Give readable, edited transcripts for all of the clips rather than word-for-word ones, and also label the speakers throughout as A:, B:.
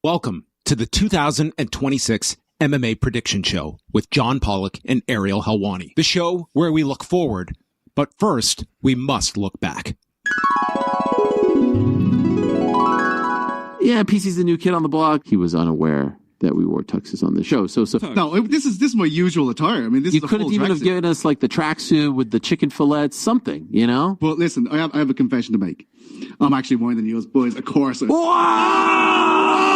A: Welcome to the 2026 MMA Prediction Show with John Pollock and Ariel Helwani. The show where we look forward, but first, we must look back.
B: Yeah, PC's the new kid on the block. He was unaware that we wore tuxes on the show.
C: No, this is my usual attire. I mean, this
B: you
C: is a
B: couldn't
C: full
B: even have
C: tracksuit.
B: given us like the tracksuit with the chicken fillets, something, you know?
C: But listen, I have a confession to make. I'm actually more than you boys. Of course.
B: Wow!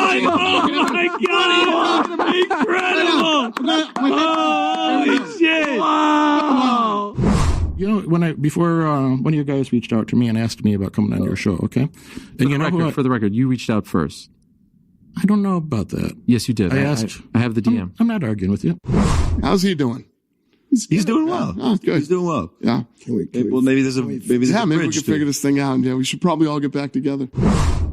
D: Oh my God! Incredible! Holy shit!
B: Wow!
E: You know, before one of you guys reached out to me and asked me about coming on your show, okay? And
B: For the record, you reached out first.
E: I don't know about that.
B: Yes, you did.
E: I asked.
B: I have the DM.
E: I'm not arguing with you.
F: How's he doing?
G: He's doing well.
F: Oh, good.
G: He's doing well.
F: Yeah.
G: Well, maybe there's a
F: maybe we
G: bridge
F: can figure this thing out. Yeah, we should probably all get back together.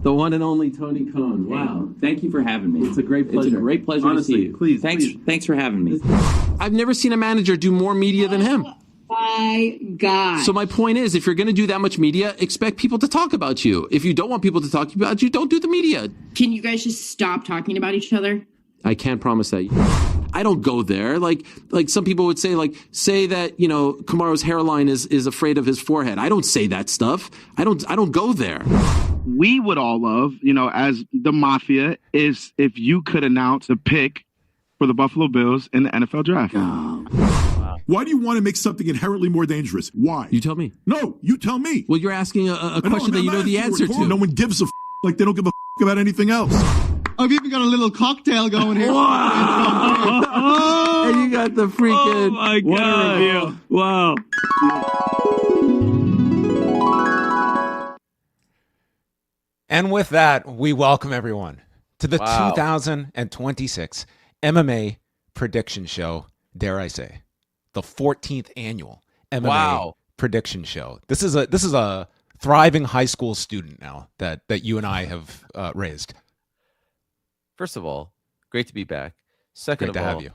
B: The one and only Tony Cohn. Wow.
H: Thank you for having me.
B: It's a great pleasure.
H: It's a great pleasure
B: Honestly,
H: to see you.
B: please,
H: Thanks for having me.
B: I've never seen a manager do more media than him.
I: My God.
B: So my point is, if you're going to do that much media, expect people to talk about you. If you don't want people to talk about you, don't do the media.
I: Can you guys just stop talking about each other?
B: I can't promise that. I don't go there. Like some people would say, say that, you know, Kamaru's hairline is afraid of his forehead. I don't say that stuff. I don't go there.
J: We would all love, you know, as the Mafia, is if you could announce a pick for the Buffalo Bills in the NFL draft.
G: Why do you want to make something inherently more dangerous? Why?
B: You tell me.
G: No, you tell me.
B: Well, you're asking a question that you know the answer to.
G: No one gives a like they don't give a about anything else.
C: I've even got a little cocktail going here.
B: And you got the freaking...
D: Oh my God. Wow.
A: And with that, we welcome everyone to the 2026 MMA Prediction Show, dare I say, the 14th annual MMA Prediction Show. This is a thriving high school student now that you and I have raised.
K: First of all, great to be back. Second
A: Great to have you.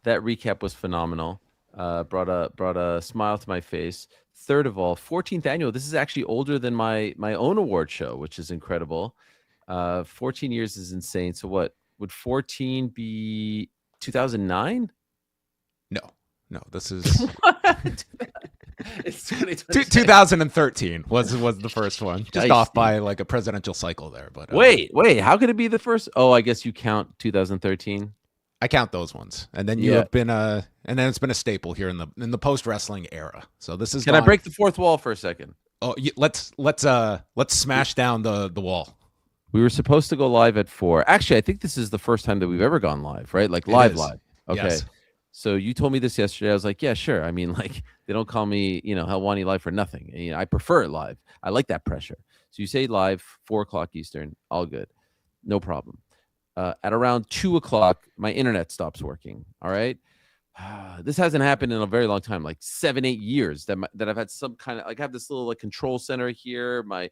K: That recap was phenomenal. Brought a smile to my face. Third of all, 14th annual. This is actually older than my own award show, which is incredible. 14 years is insane. So what would 14 be? 2009?
A: No. This is
K: It's 2026.
A: 2013 was the first one, just
K: Nice,
A: off
K: dude.
A: by like a presidential cycle there. But
K: Wait, how could it be the first? Oh, I guess you count 2013.
A: I count those ones, and then you have been and then it's been a staple here in the post wrestling era. So this is.
K: Can I break the fourth wall for a second?
A: Oh, let's smash down the wall.
K: We were supposed to go live at 4. Actually, I think this is the first time that we've ever gone live, right? Like live. Okay.
A: Yes.
K: So you told me this yesterday. I was like, yeah, sure. I mean, like they don't call me, you know, Helwani live for nothing. You know, I prefer it live. I like that pressure. So you say live, 4:00 Eastern, all good, no problem. At around 2:00, my internet stops working. All right. This hasn't happened in a very long time, like 7-8 years that I've had some kind of like I have this little like control center here, my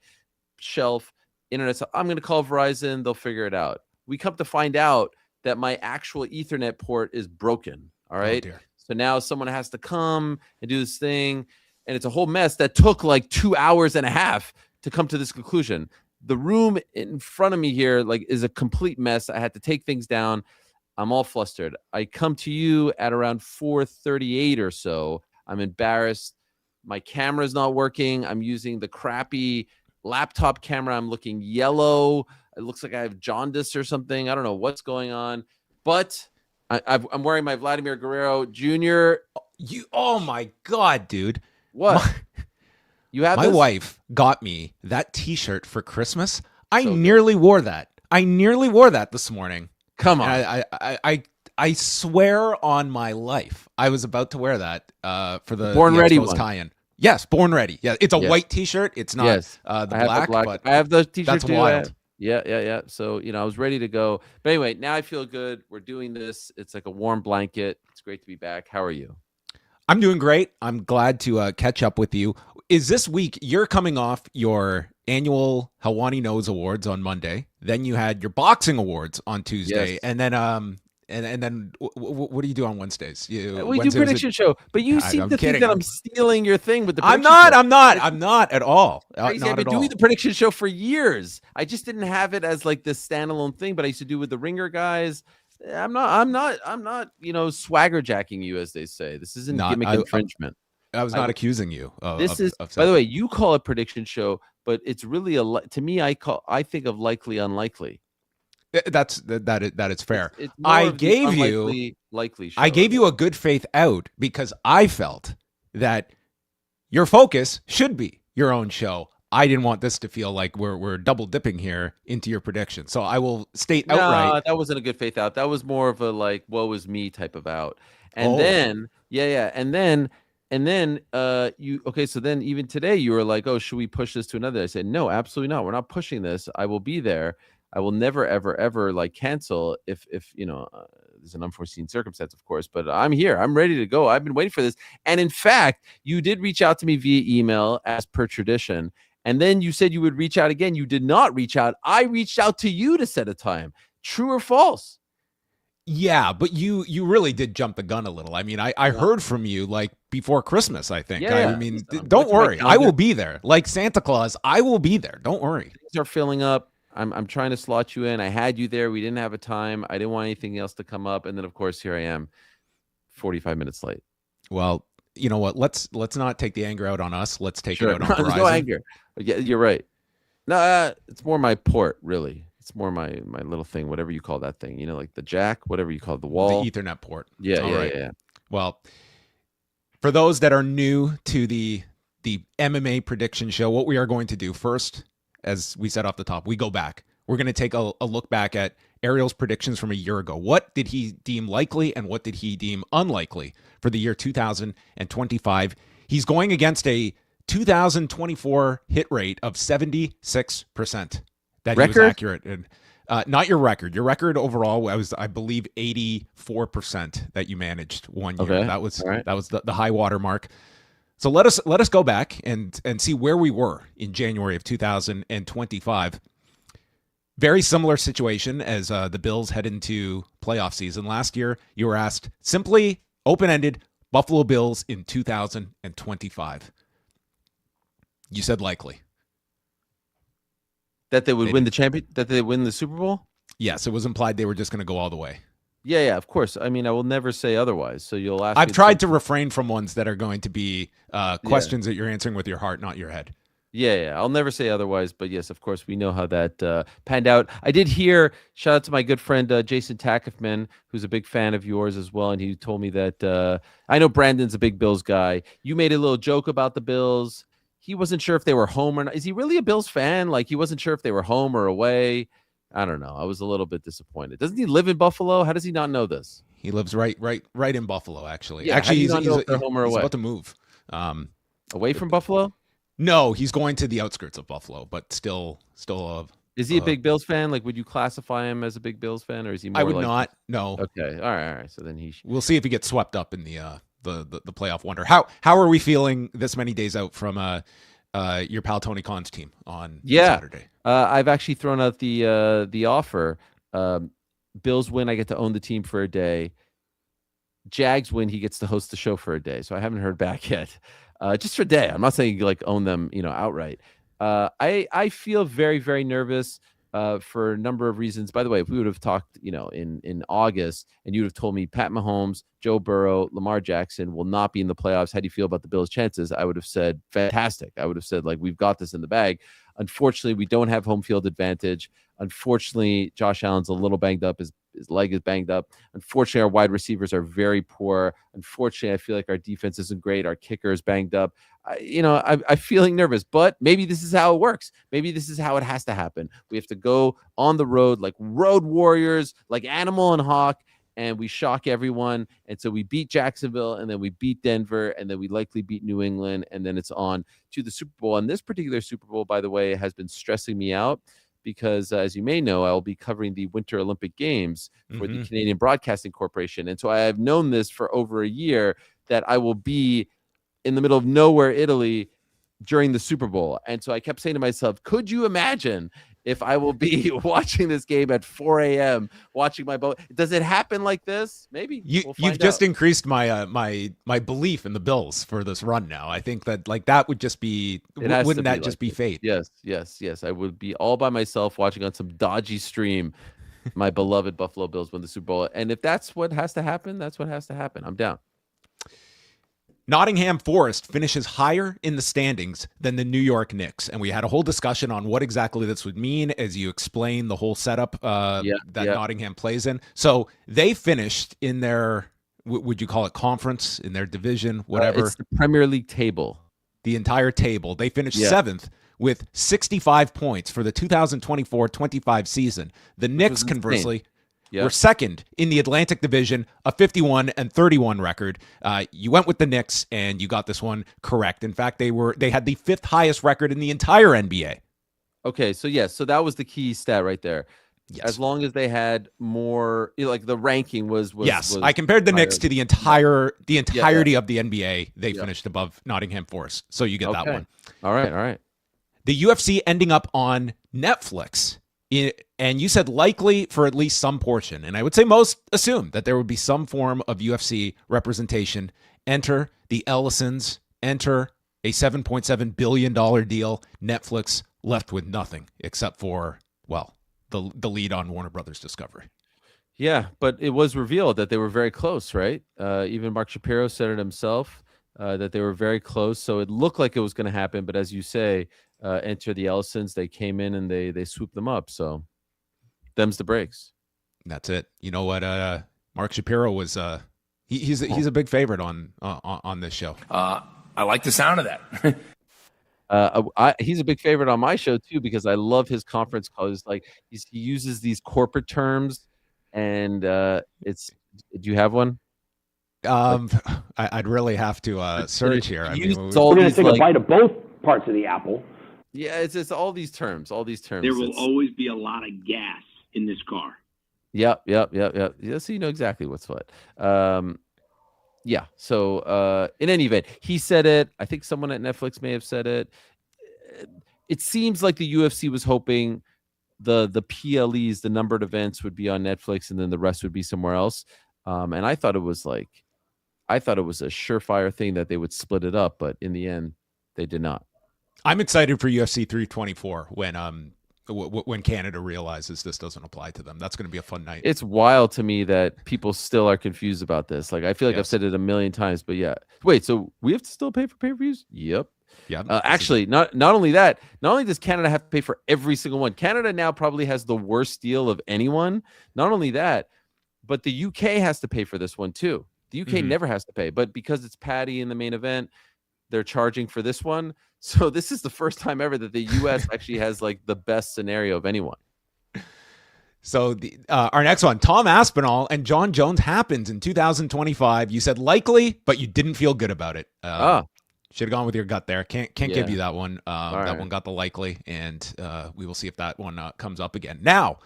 K: shelf, internet. So I'm going to call Verizon. They'll figure it out. We come to find out that my actual Ethernet port is broken. All right.
A: dear.
K: So now someone has to come and do this thing. And it's a whole mess that took like 2 hours and a half to come to this conclusion. The room in front of me here like is a complete mess. I had to take things down. I'm all flustered. I come to you at around 4:38 or so. I'm embarrassed. My camera's not working. I'm using the crappy laptop camera. I'm looking yellow. It looks like I have jaundice or something. I don't know what's going on. But I'm wearing my Vladimir Guerrero Jr.
A: Oh my God, dude!
K: What? You have
A: my
K: this?
A: wife got me that T-shirt for Christmas. I
K: So
A: nearly wore that. I nearly wore that this morning.
K: Come on.
A: And I swear on my life, I was about to wear that for the
K: Born Ready
A: Expos
K: one.
A: tie-in. Yes, Born Ready. Yeah, it's a
K: Yes.
A: white T-shirt. It's not
K: Yes.
A: the
K: I have
A: black, but
K: I have the T-shirt
A: that's
K: too.
A: wild.
K: Yeah. So, you know, I was ready to go. But anyway, now I feel good. We're doing this. It's like a warm blanket. It's great to be back. How are you?
A: I'm doing great. I'm glad to catch up with you. Is this week, you're coming off your annual Helwani Knows Awards on Monday. Then you had your boxing awards on Tuesday.
K: Yes.
A: And then And then what do you do on Wednesdays?
K: We do prediction show, but you seem to think that I'm stealing your thing with the.
A: I'm not at all.
K: Crazy. I've been doing the prediction show for years. I just didn't have it as like this standalone thing, but I used to do with the Ringer guys. I'm not. Swagger jacking you, as they say. This isn't gimmick infringement.
A: I was not accusing you.
K: By the way, you call it prediction show, but it's really to me. I think of likely unlikely.
A: That is fair.
K: It's
A: I gave you I gave you a good faith out because I felt that your focus should be your own show. I didn't want this to feel like we're double dipping here into your prediction. So I will state outright.
K: That wasn't a good faith out. That was more of a like woe is me type of out. And then so then even today you were like, oh, should we push this to another? I said, no, absolutely not. We're not pushing this. I will be there. I will never, ever, ever like cancel if there's an unforeseen circumstance, of course, but I'm here. I'm ready to go. I've been waiting for this. And in fact, you did reach out to me via email as per tradition. And then you said you would reach out again. You did not reach out. I reached out to you to set a time. True or false?
A: Yeah, but you really did jump the gun a little. I mean, I heard from you like before Christmas, I think.
K: Yeah.
A: I mean, don't worry. I will be there. Like Santa Claus, I will be there. Don't worry.
K: Things are filling up. I'm trying to slot you in. I had you there. We didn't have a time. I didn't want anything else to come up. And then, of course, here I am, 45 minutes late.
A: Well, you know what? Let's not take the anger out on us. Let's take it out on Verizon.
K: There's no anger. Yeah, you're right. No, it's more my port, really. It's more my little thing, whatever you call that thing. Like the jack, whatever you call it, the wall.
A: The Ethernet port.
K: Yeah.
A: Well, for those that are new to the MMA prediction show, what we are going to do first, as we said off the top, we go back. We're going to take a look back at Ariel's predictions from a year ago. What did he deem likely and what did he deem unlikely for the year 2025? He's going against a 2024 hit rate of 76%. That he was accurate. And not your record. Your record overall was, I believe, 84% that you managed one year.
K: Okay.
A: That was the high water mark. So let us go back and see where we were in January of 2025. Very similar situation as the Bills head into playoff season. Last year, you were asked simply, open-ended, Buffalo Bills in 2025. You said likely.
K: That they would win the champion? That they win the Super Bowl?
A: Yes, it was implied they were just going to go all the way.
K: Yeah, of course. I mean, I will never say otherwise. So you'll ask.
A: I've tried to refrain from ones that are going to be questions that you're answering with your heart, not your head.
K: Yeah. I'll never say otherwise. But yes, of course, we know how that panned out. I did hear, shout out to my good friend, Jason Tackifman, who's a big fan of yours as well. And he told me that I know Brandon's a big Bills guy. You made a little joke about the Bills. He wasn't sure if they were home or not. Is he really a Bills fan? Like, he wasn't sure if they were home or away. I don't know. I was a little bit disappointed. Doesn't he live in Buffalo? How does he not know this?
A: He lives right in Buffalo, actually.
K: Yeah,
A: actually, he's
K: home or away?
A: about to move.
K: Away from Buffalo?
A: No, he's going to the outskirts of Buffalo, but still.
K: Is he a big Bills fan? Like, would you classify him as a big Bills fan, or is he more?
A: I would not. No.
K: Okay. All right. So then
A: we'll see if he gets swept up in the playoff wonder. How are we feeling this many days out from your pal Tony Khan's team on Saturday?
K: I've actually thrown out the offer. Bills win, I get to own the team for a day. Jags win, he gets to host the show for a day. So I haven't heard back yet. Just for a day. I'm not saying like own them, outright. I feel very, very nervous for a number of reasons. By the way, if we would have talked, in August, and you would have told me Pat Mahomes, Joe Burrow, Lamar Jackson will not be in the playoffs, how do you feel about the Bills' chances? I would have said fantastic. I would have said, like, we've got this in the bag. Unfortunately, we don't have home field advantage. Unfortunately, Josh Allen's a little banged up. His leg is banged up. Unfortunately, our wide receivers are very poor. Unfortunately, I feel like our defense isn't great. Our kicker is banged up. I'm feeling nervous, but maybe this is how it works. Maybe this is how it has to happen. We have to go on the road like road warriors, like Animal and Hawk, and we shock everyone. And so we beat Jacksonville, and then we beat Denver, and then we likely beat New England, and then it's on to the Super Bowl. And this particular Super Bowl, by the way, has been stressing me out because, as you may know, I will be covering the Winter Olympic Games for the Canadian Broadcasting Corporation. And so I have known this for over a year, that I will be in the middle of nowhere, Italy, during the Super Bowl. And so I kept saying to myself, could you imagine if I will be watching this game at 4 a.m. watching my boat. Does it happen like this? Maybe.
A: You've just increased my my belief in the Bills for this run now. I think that like that would just be wouldn't that just be fate?
K: Yes. I would be all by myself watching on some dodgy stream my beloved Buffalo Bills win the Super Bowl. And if that's what has to happen, that's what has to happen. I'm down.
A: Nottingham Forest finishes higher in the standings than the New York Knicks. And we had a whole discussion on what exactly this would mean as you explain the whole setup that Nottingham plays in. So they finished in their, would you call it conference, in their division, whatever?
K: It's the Premier League table.
A: The entire table. They finished seventh with 65 points for the 2024-25 season. The Knicks, conversely, were second in the Atlantic Division, a 51-31 record. You went with the Knicks, and you got this one correct. In fact, they had the fifth highest record in the entire NBA.
K: Okay, so that was the key stat right there. Yes. As long as they had more, like the ranking was
A: I compared the Knicks to the entirety of the NBA. They finished above Nottingham Forest, so you get that one.
K: All right.
A: The UFC ending up on Netflix. And you said likely for at least some portion. And I would say most assume that there would be some form of UFC representation. Enter the Ellisons. Enter a $7.7 billion deal. Netflix left with nothing except for, well, the lead on Warner Brothers Discovery.
K: Yeah, but it was revealed that they were very close, right? Even Mark Shapiro said it himself, that they were very close. So it looked like it was going to happen. But as you say, enter the Ellisons. They came in and they swooped them up. So them's the breaks.
A: That's it. You know what? Mark Shapiro was he's a big favorite on this show.
L: I like the sound of that.
K: He's a big favorite on my show too because I love his conference calls. Like he uses these corporate terms, and it's. Do you have one?
A: I'd really have to search here. I mean,
M: we're going to take a bite of both parts of the apple.
K: Yeah, it's all these terms.
N: There will always be a lot of gas in this car.
K: Yep. Yeah, so you know exactly what's what. Yeah. So in any event, he said it. I think someone at Netflix may have said it. It seems like the UFC was hoping the PLEs, the numbered events, would be on Netflix, and then the rest would be somewhere else. And I thought it was a surefire thing that they would split it up, but in the end, they did not.
A: I'm excited for UFC 324 when Canada realizes this doesn't apply to them. That's going to be a fun night.
K: It's wild to me that people still are confused about this. Like I feel like I've said it a million times, but yeah. Wait, so we have to still pay for pay-per-views? Yep.
A: Yeah.
K: Actually, not only that, not only does Canada have to pay for every single one. Canada now probably has the worst deal of anyone. Not only that, but the UK has to pay for this one too. The UK never has to pay, but because it's Paddy in the main event, they're charging for this one. So this is the first time ever that the U.S. actually has like the best scenario of anyone.
A: So our next one, Tom Aspinall and John Jones happens in 2025. You said likely, but you didn't feel good about it. Should have gone with your gut there. Can't give you that one. That one got the likely, and we will see if that one comes up again. Now,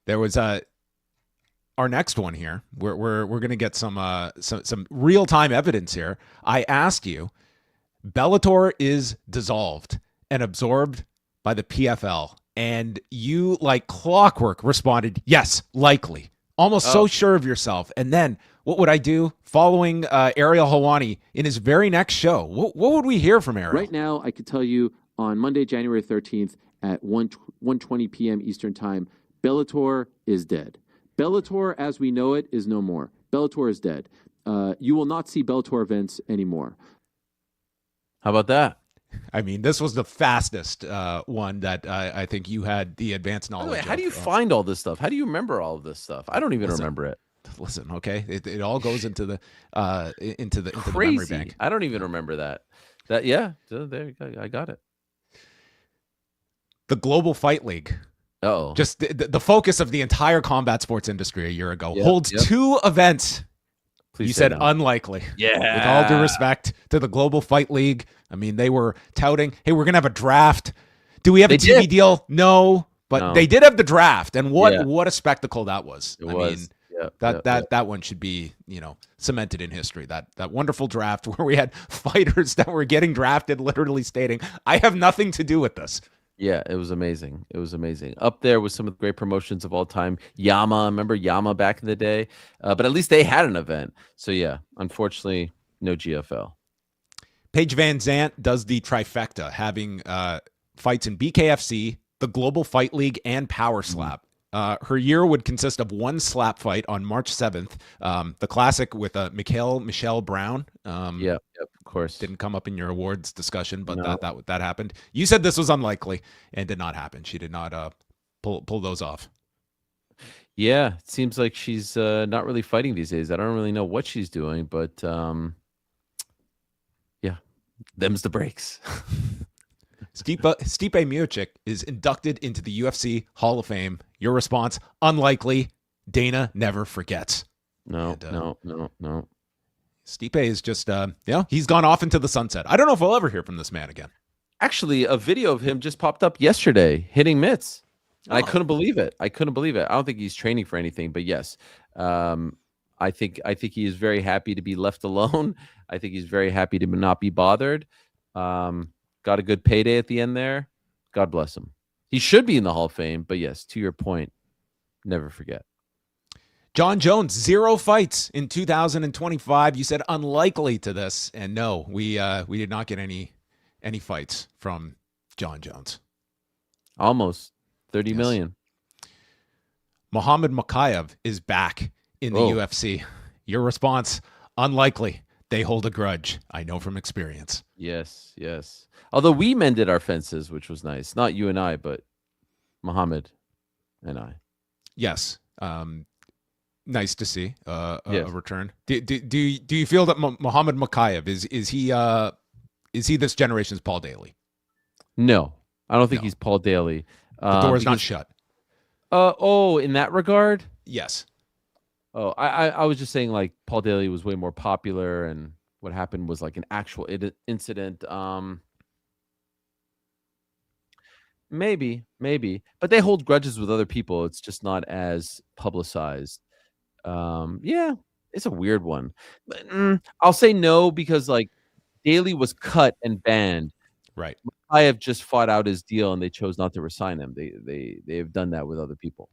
A: there was our next one here. We're going to get some real time evidence here. I asked you. Bellator is dissolved and absorbed by the PFL. And you, like clockwork, responded, yes, likely. Almost so sure of yourself. And then what would I do? Following Ariel Helwani in his very next show, what would we hear from Ariel?
B: Right now, I could tell you on Monday, January 13th at 1:20 p.m. Eastern Time, Bellator is dead. Bellator, as we know it, is no more. Bellator is dead. You will not see Bellator events anymore.
K: How about that?
A: I mean, this was the fastest one that I think you had the advanced knowledge.
K: By the way, how do you find all this stuff? How do you remember all of this stuff? I don't even remember it.
A: Listen, okay, it all goes into the
K: Crazy.
A: memory bank.
K: I don't even remember that. There you go. I got it.
A: The Global Fight League.
K: Oh,
A: just the focus of the entire combat sports industry a year ago holds two events.
K: Please
A: you said
K: no.
A: unlikely.
K: Yeah.
A: With all due respect to the Global Fight League, I mean, they were touting, hey, we're going to have a draft. Do we have a TV deal? No. But they did have the draft. And what a spectacle that was. I mean, that one should be, cemented in history. That wonderful draft where we had fighters that were getting drafted literally stating, I have nothing to do with this.
K: Yeah, it was amazing. It was amazing. Up there with some of the great promotions of all time. Yama, remember Yama back in the day? But at least they had an event. So yeah, unfortunately, no GFL.
A: Paige Van Zant does the trifecta, having fights in BKFC, the Global Fight League, and Power Slap. Her year would consist of one slap fight on March 7th, the classic with Michelle Brown.
K: Yep, of course.
A: Didn't come up in your awards discussion, but that happened. You said this was unlikely and did not happen. She did not pull those off.
K: Yeah, it seems like she's not really fighting these days. I don't really know what she's doing, but yeah, them's the breaks.
A: Stipe Miocic is inducted into the UFC Hall of Fame. Your response, unlikely. Dana never forgets.
K: No.
A: Stipe is just, he's gone off into the sunset. I don't know if we'll ever hear from this man again.
K: Actually, a video of him just popped up yesterday hitting mitts. And I couldn't believe it. I don't think he's training for anything, but yes. I think he is very happy to be left alone. I think he's very happy to not be bothered. Got a good payday at the end there. God bless him. He should be in the Hall of Fame, but yes, to your point, never forget.
A: John Jones, 0 fights in 2025. You said unlikely to this, and no, we did not get any fights from John Jones.
K: Almost 30 million.
A: Muhammad Mokaev is back in the UFC. Your response, unlikely. They hold a grudge. I know from experience.
K: Yes. Although we mended our fences, which was nice. Not you and I, but Muhammad and I.
A: Yes. Nice to see a return. Do you feel that Muhammad Mokaev is he this generation's Paul Daly?
K: No, I don't think he's Paul Daly.
A: The door's not shut.
K: In that regard?
A: Yes.
K: Oh, I was just saying, like, Paul Daly was way more popular, and what happened was like an actual incident. Maybe, but they hold grudges with other people. It's just not as publicized. Yeah, it's a weird one. But, I'll say no because like Daly was cut and banned.
A: Right.
K: I have just fought out his deal, and they chose not to resign him. They have done that with other people.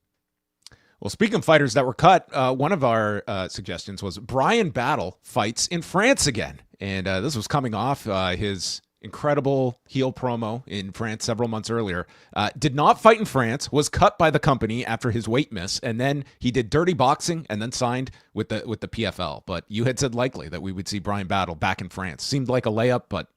A: Well, speaking of fighters that were cut, one of our suggestions was Brian Battle fights in France again. And this was coming off his incredible heel promo in France several months earlier. Did not fight in France, was cut by the company after his weight miss, and then he did dirty boxing and then signed with the PFL. But you had said likely that we would see Brian Battle back in France. Seemed like a layup, but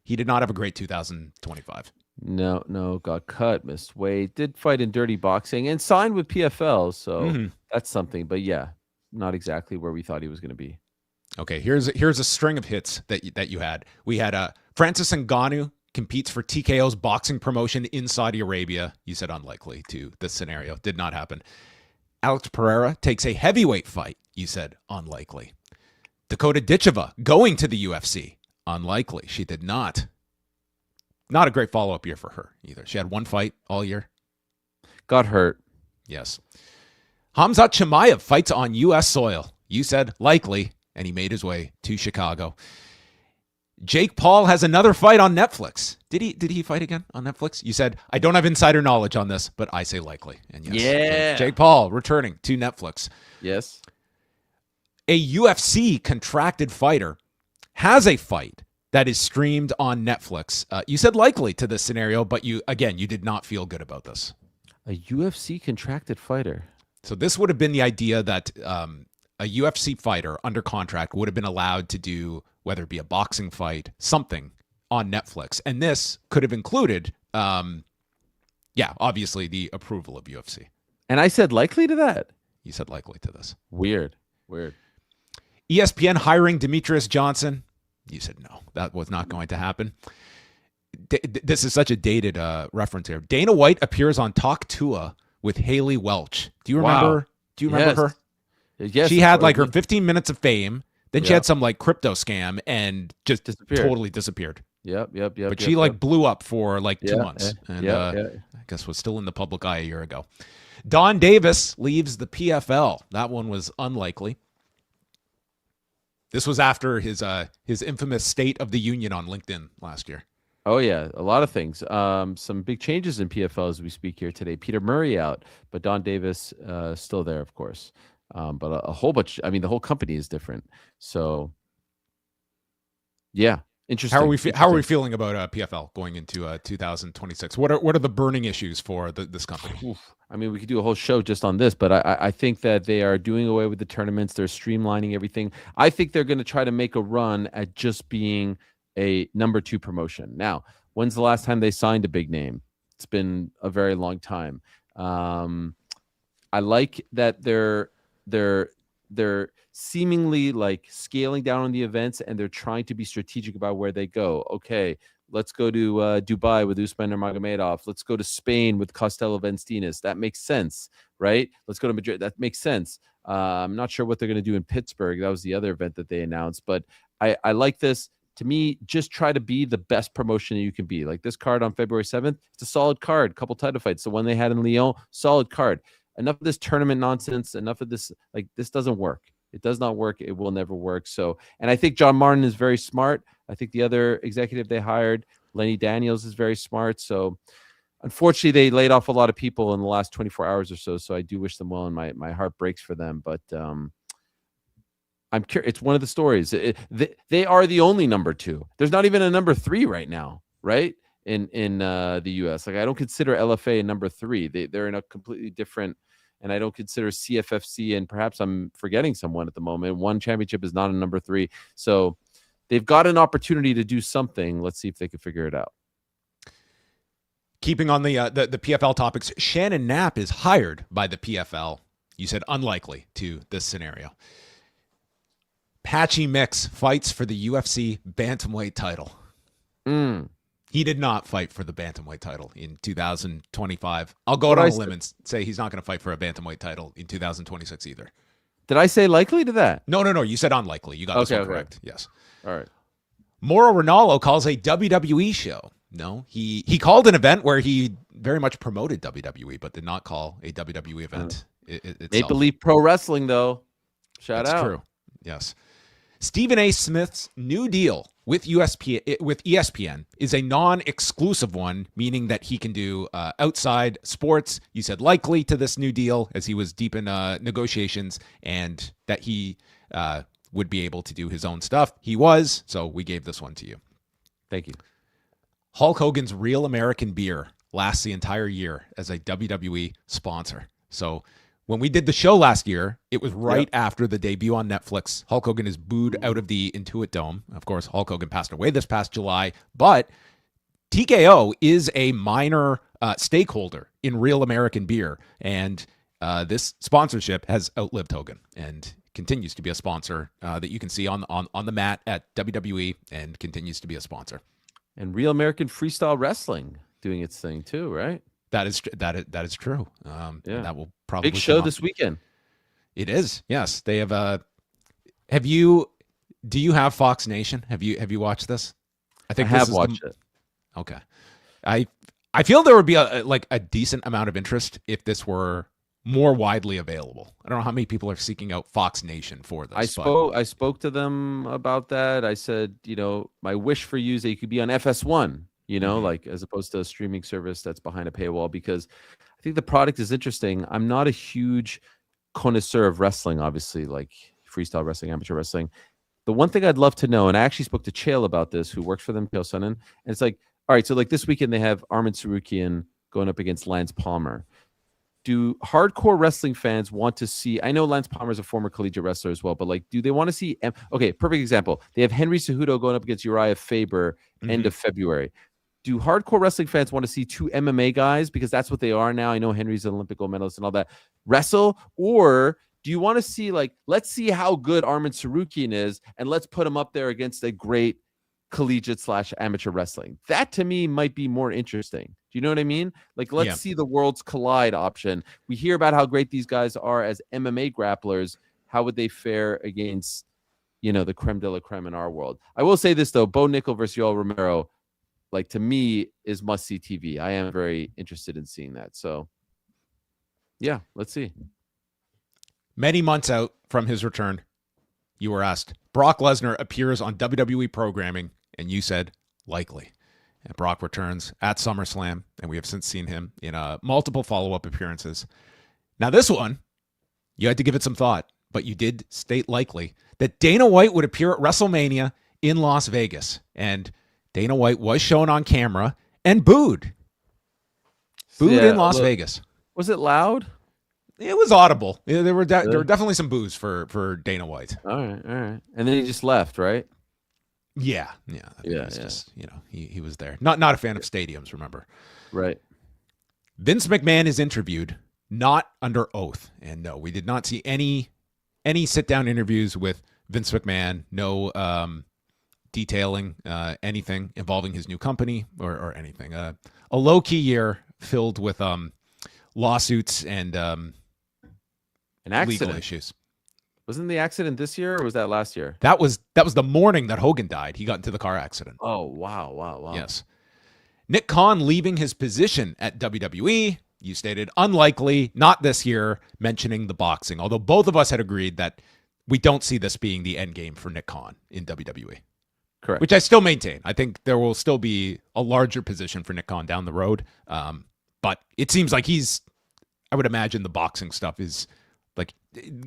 A: he did not have a great 2025.
K: No, got cut, missed weight, did fight in dirty boxing, and signed with PFL, so that's something. But yeah, not exactly where we thought he was going to be.
A: Okay, here's a string of hits that you had. We had Francis Ngannou competes for TKO's boxing promotion in Saudi Arabia. You said unlikely to this scenario. Did not happen. Alex Pereira takes a heavyweight fight. You said unlikely. Dakota Ditcheva going to the UFC. Unlikely. She did not. Not a great follow-up year for her either. She had one fight all year.
K: Got hurt.
A: Yes. Khamzat Chimaev fights on U.S. soil. You said likely, and he made his way to Chicago. Jake Paul has another fight on Netflix. Did he fight again on Netflix? You said, I don't have insider knowledge on this, but I say likely. And yes,
K: yeah.
A: Jake Paul returning to Netflix.
K: Yes.
A: A UFC contracted fighter has a fight that is streamed on Netflix. You said likely to this scenario, but you did not feel good about this.
K: A UFC contracted fighter.
A: So this would have been the idea that a UFC fighter under contract would have been allowed to do, whether it be a boxing fight, something on Netflix. And this could have included, obviously the approval of UFC.
K: And I said likely to that?
A: You said likely to this.
K: Weird.
A: ESPN hiring Demetrius Johnson. You said no, that was not going to happen. This is such a dated reference here. Dana White appears on Talk Tua with Haley Welch. Do you remember?
K: Wow.
A: Do you remember her?
K: Yes.
A: She had like her 15 minutes of fame. Then she had some like crypto scam and just totally disappeared.
K: Yep.
A: But she blew up for like 2 months. I guess was still in the public eye a year ago. Don Davis leaves the PFL. That one was unlikely. This was after his infamous State of the Union on LinkedIn last year.
K: Oh yeah, a lot of things. Some big changes in PFL as we speak here today. Peter Murray out, but Don Davis still there, of course. But a whole bunch. I mean, the whole company is different. So, yeah, interesting.
A: How are we feeling about PFL going into 2026? What are the burning issues for this company?
K: Oof. I mean, we could do a whole show just on this, but I think that they are doing away with the tournaments. They're streamlining everything. I think they're going to try to make a run at just being a number 2 promotion. Now, when's the last time they signed a big name? It's been a very long time. I like that they're seemingly like scaling down on the events, and they're trying to be strategic about where they go. Okay, let's go to Dubai with Usman Nurmagomedov. Let's go to Spain with Costello Venstinas. That makes sense, right? Let's go to Madrid. That makes sense. I'm not sure what they're going to do in Pittsburgh. That was the other event that they announced, but I like this. To me, just try to be the best promotion you can be. Like this card on February 7th, it's a solid card, couple title fights. The one they had in Lyon, solid card. Enough of this tournament nonsense, enough of this, like this doesn't work. It does not work. It will never work. So, and I think John Martin is very smart. I think the other executive they hired, Lenny Daniels, is very smart. So unfortunately, they laid off a lot of people in the last 24 hours or so. So I do wish them well, and my heart breaks for them. But I'm curious. It's one of the stories. They are the only number 2. There's not even a number 3 right now, right? In the U.S. Like I don't consider LFA a number 3. They're in a completely different, and I don't consider CFFC, and perhaps I'm forgetting someone at the moment. One championship is not a number 3. So they've got an opportunity to do something. Let's see if they can figure it out.
A: Keeping on the PFL topics, Shannon Knapp is hired by the PFL. You said unlikely to this scenario. Patchy Mix fights for the UFC bantamweight title. He did not fight for the bantamweight title in 2025. I'll go out on a limb and say he's not going to fight for a bantamweight title in 2026 either.
K: Did I say likely to that?
A: No. You said unlikely. You got this one correct. Yes.
K: All right.
A: Mauro Ranallo calls a WWE show. No, he called an event where he very much promoted WWE, but did not call a WWE event itself.
K: Maple Leaf Pro Wrestling, though. Shout out.
A: That's true. Yes. Stephen A. Smith's new deal with ESPN is a non-exclusive one, meaning that he can do outside sports. You said likely to this new deal as he was deep in negotiations, and that he would be able to do his own stuff. He was, so we gave this one to you.
K: Thank you.
A: Hulk Hogan's Real American Beer lasts the entire year as a WWE sponsor. So when we did the show last year, it was right after the debut on Netflix. Hulk Hogan is booed out of the Intuit Dome. Of course, Hulk Hogan passed away this past July, but TKO is a minor stakeholder in Real American Beer, and this sponsorship has outlived Hogan and continues to be a sponsor that you can see on the mat at WWE, and continues to be a sponsor.
K: And Real American Freestyle Wrestling doing its thing too, right?
A: That is true. That will probably
K: big show this weekend.
A: It is. Yes, they have. Do you have Fox Nation? Have you watched this?
K: I have watched it.
A: Okay, I feel there would be a decent amount of interest if this were more widely available. I don't know how many people are seeking out Fox Nation for this.
K: I spoke to them about that. I said, my wish for you is that you could be on FS1. Like as opposed to a streaming service that's behind a paywall, because I think the product is interesting. I'm not a huge connoisseur of wrestling, obviously, like freestyle wrestling, amateur wrestling. The one thing I'd love to know, and I actually spoke to Chael about this, who works for them, Chael Sonnen, and it's like, all right, so like this weekend they have Armin Sarukian going up against Lance Palmer. Do hardcore wrestling fans want to see? I know Lance Palmer is a former collegiate wrestler as well, but like, do they want to see? Okay, perfect example. They have Henry Cejudo going up against Uriah Faber end of February. Do hardcore wrestling fans want to see two MMA guys, because that's what they are now? I know Henry's an Olympic gold medalist and all that, wrestle? Or do you want to see, like, let's see how good Armin Sarukian is, and let's put him up there against a great collegiate/amateur wrestling? That to me might be more interesting. Do you know what I mean? Like, let's see the worlds collide option. We hear about how great these guys are as MMA grapplers. How would they fare against, the creme de la creme in our world? I will say this though, Bo Nickel versus Yoel Romero, like, to me, is must-see TV. I am very interested in seeing that. So, yeah, let's see.
A: Many months out from his return, you were asked, Brock Lesnar appears on WWE programming, and you said, likely. And Brock returns at SummerSlam, and we have since seen him in multiple follow-up appearances. Now, this one, you had to give it some thought, but you did state likely that Dana White would appear at WrestleMania in Las Vegas. And Dana White was shown on camera and booed. Booed in Las Vegas.
K: Was it loud?
A: It was audible. There were definitely some boos for Dana White.
K: All right. And then he just left, right?
A: Yeah. Just, he was there. Not a fan of stadiums, remember?
K: Right.
A: Vince McMahon is interviewed, not under oath. And no, we did not see any sit-down interviews with Vince McMahon. No detailing anything involving his new company or anything. A low-key year filled with lawsuits and legal issues.
K: Wasn't the accident this year or was that last year?
A: That was the morning that Hogan died. He got into the car accident.
K: Oh, wow.
A: Yes. Nick Khan leaving his position at WWE. You stated unlikely, not this year, mentioning the boxing. Although both of us had agreed that we don't see this being the end game for Nick Khan in WWE.
K: Correct.
A: Which I still maintain. I think there will still be a larger position for Nick Khan down the road. But it seems like I would imagine the boxing stuff is like,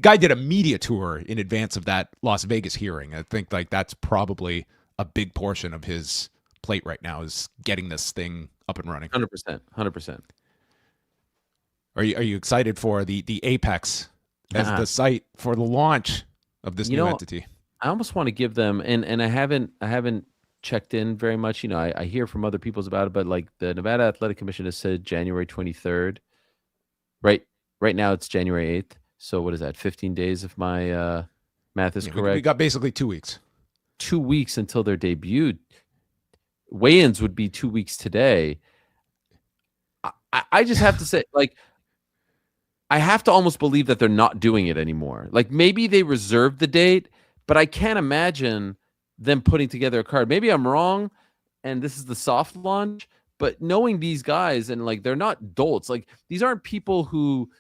A: guy did a media tour in advance of that Las Vegas hearing. I think like that's probably a big portion of his plate right now is getting this thing up and running.
K: 100%.
A: Are you excited for the Apex as the site for the launch of this new entity?
K: I almost want to give them, and I haven't checked in very much. I hear from other people's about it, but like the Nevada Athletic Commission has said January 23rd. Right now it's January 8th. So what is that? 15 days if my math is correct.
A: We got basically 2 weeks.
K: 2 weeks until their debut. Weigh-ins would be 2 weeks today. I just have to say, like, I have to almost believe that they're not doing it anymore. Like maybe they reserved the date, but I can't imagine them putting together a card. Maybe I'm wrong, and this is the soft launch. But knowing these guys, and like they're not dolts. Like these aren't people who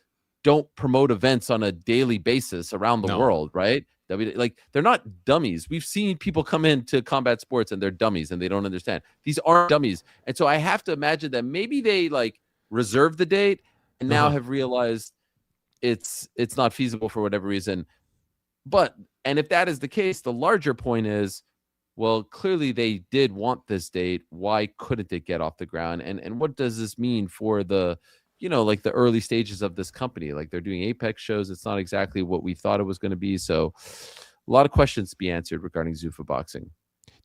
K: don't promote events on a daily basis around the world, right? Like they're not dummies. We've seen people come into combat sports and they're dummies and they don't understand. These aren't dummies, and so I have to imagine that maybe they like reserved the date and now have realized it's not feasible for whatever reason. And if that is the case, the larger point is, well, clearly they did want this date. Why couldn't it get off the ground? And what does this mean for the, like the early stages of this company? Like they're doing Apex shows. It's not exactly what we thought it was going to be. So a lot of questions to be answered regarding Zuffa Boxing.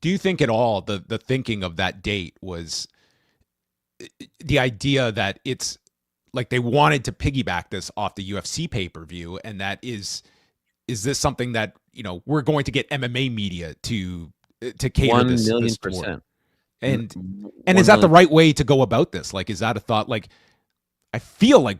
A: Do you think at all the thinking of that date was the idea that it's like they wanted to piggyback this off the UFC pay-per-view, and that is this something that, we're going to get MMA media to cater this sport? And is that the right way to go about this? Like, is that a thought? Like, I feel like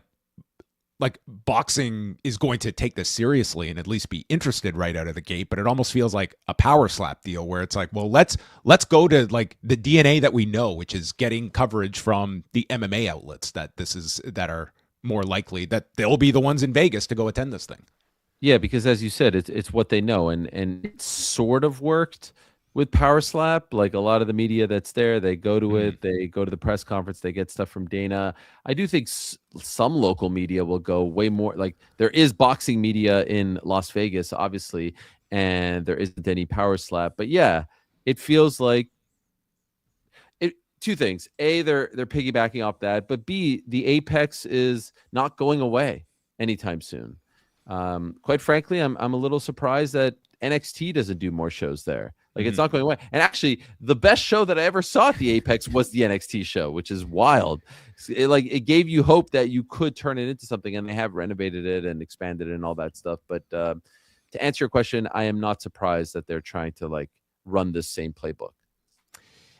A: boxing is going to take this seriously and at least be interested right out of the gate, but it almost feels like a power slap deal where it's like, well, let's go to like the DNA that we know, which is getting coverage from the MMA outlets that are more likely that they'll be the ones in Vegas to go attend this thing.
K: Yeah, because as you said, it's what they know, and it sort of worked with Power Slap. Like a lot of the media that's there, they go to it, they go to the press conference, they get stuff from Dana. I do think some local media will go way more. Like there is boxing media in Las Vegas, obviously, and there isn't any Power Slap. But yeah, it feels like two things. A, they're piggybacking off that, but B, the Apex is not going away anytime soon. Quite frankly, I'm a little surprised that NXT doesn't do more shows there. Like it's not going away. And actually, the best show that I ever saw at the Apex was the NXT show, which is wild. It gave you hope that you could turn it into something, and they have renovated it and expanded it and all that stuff. But to answer your question, I am not surprised that they're trying to like run this same playbook.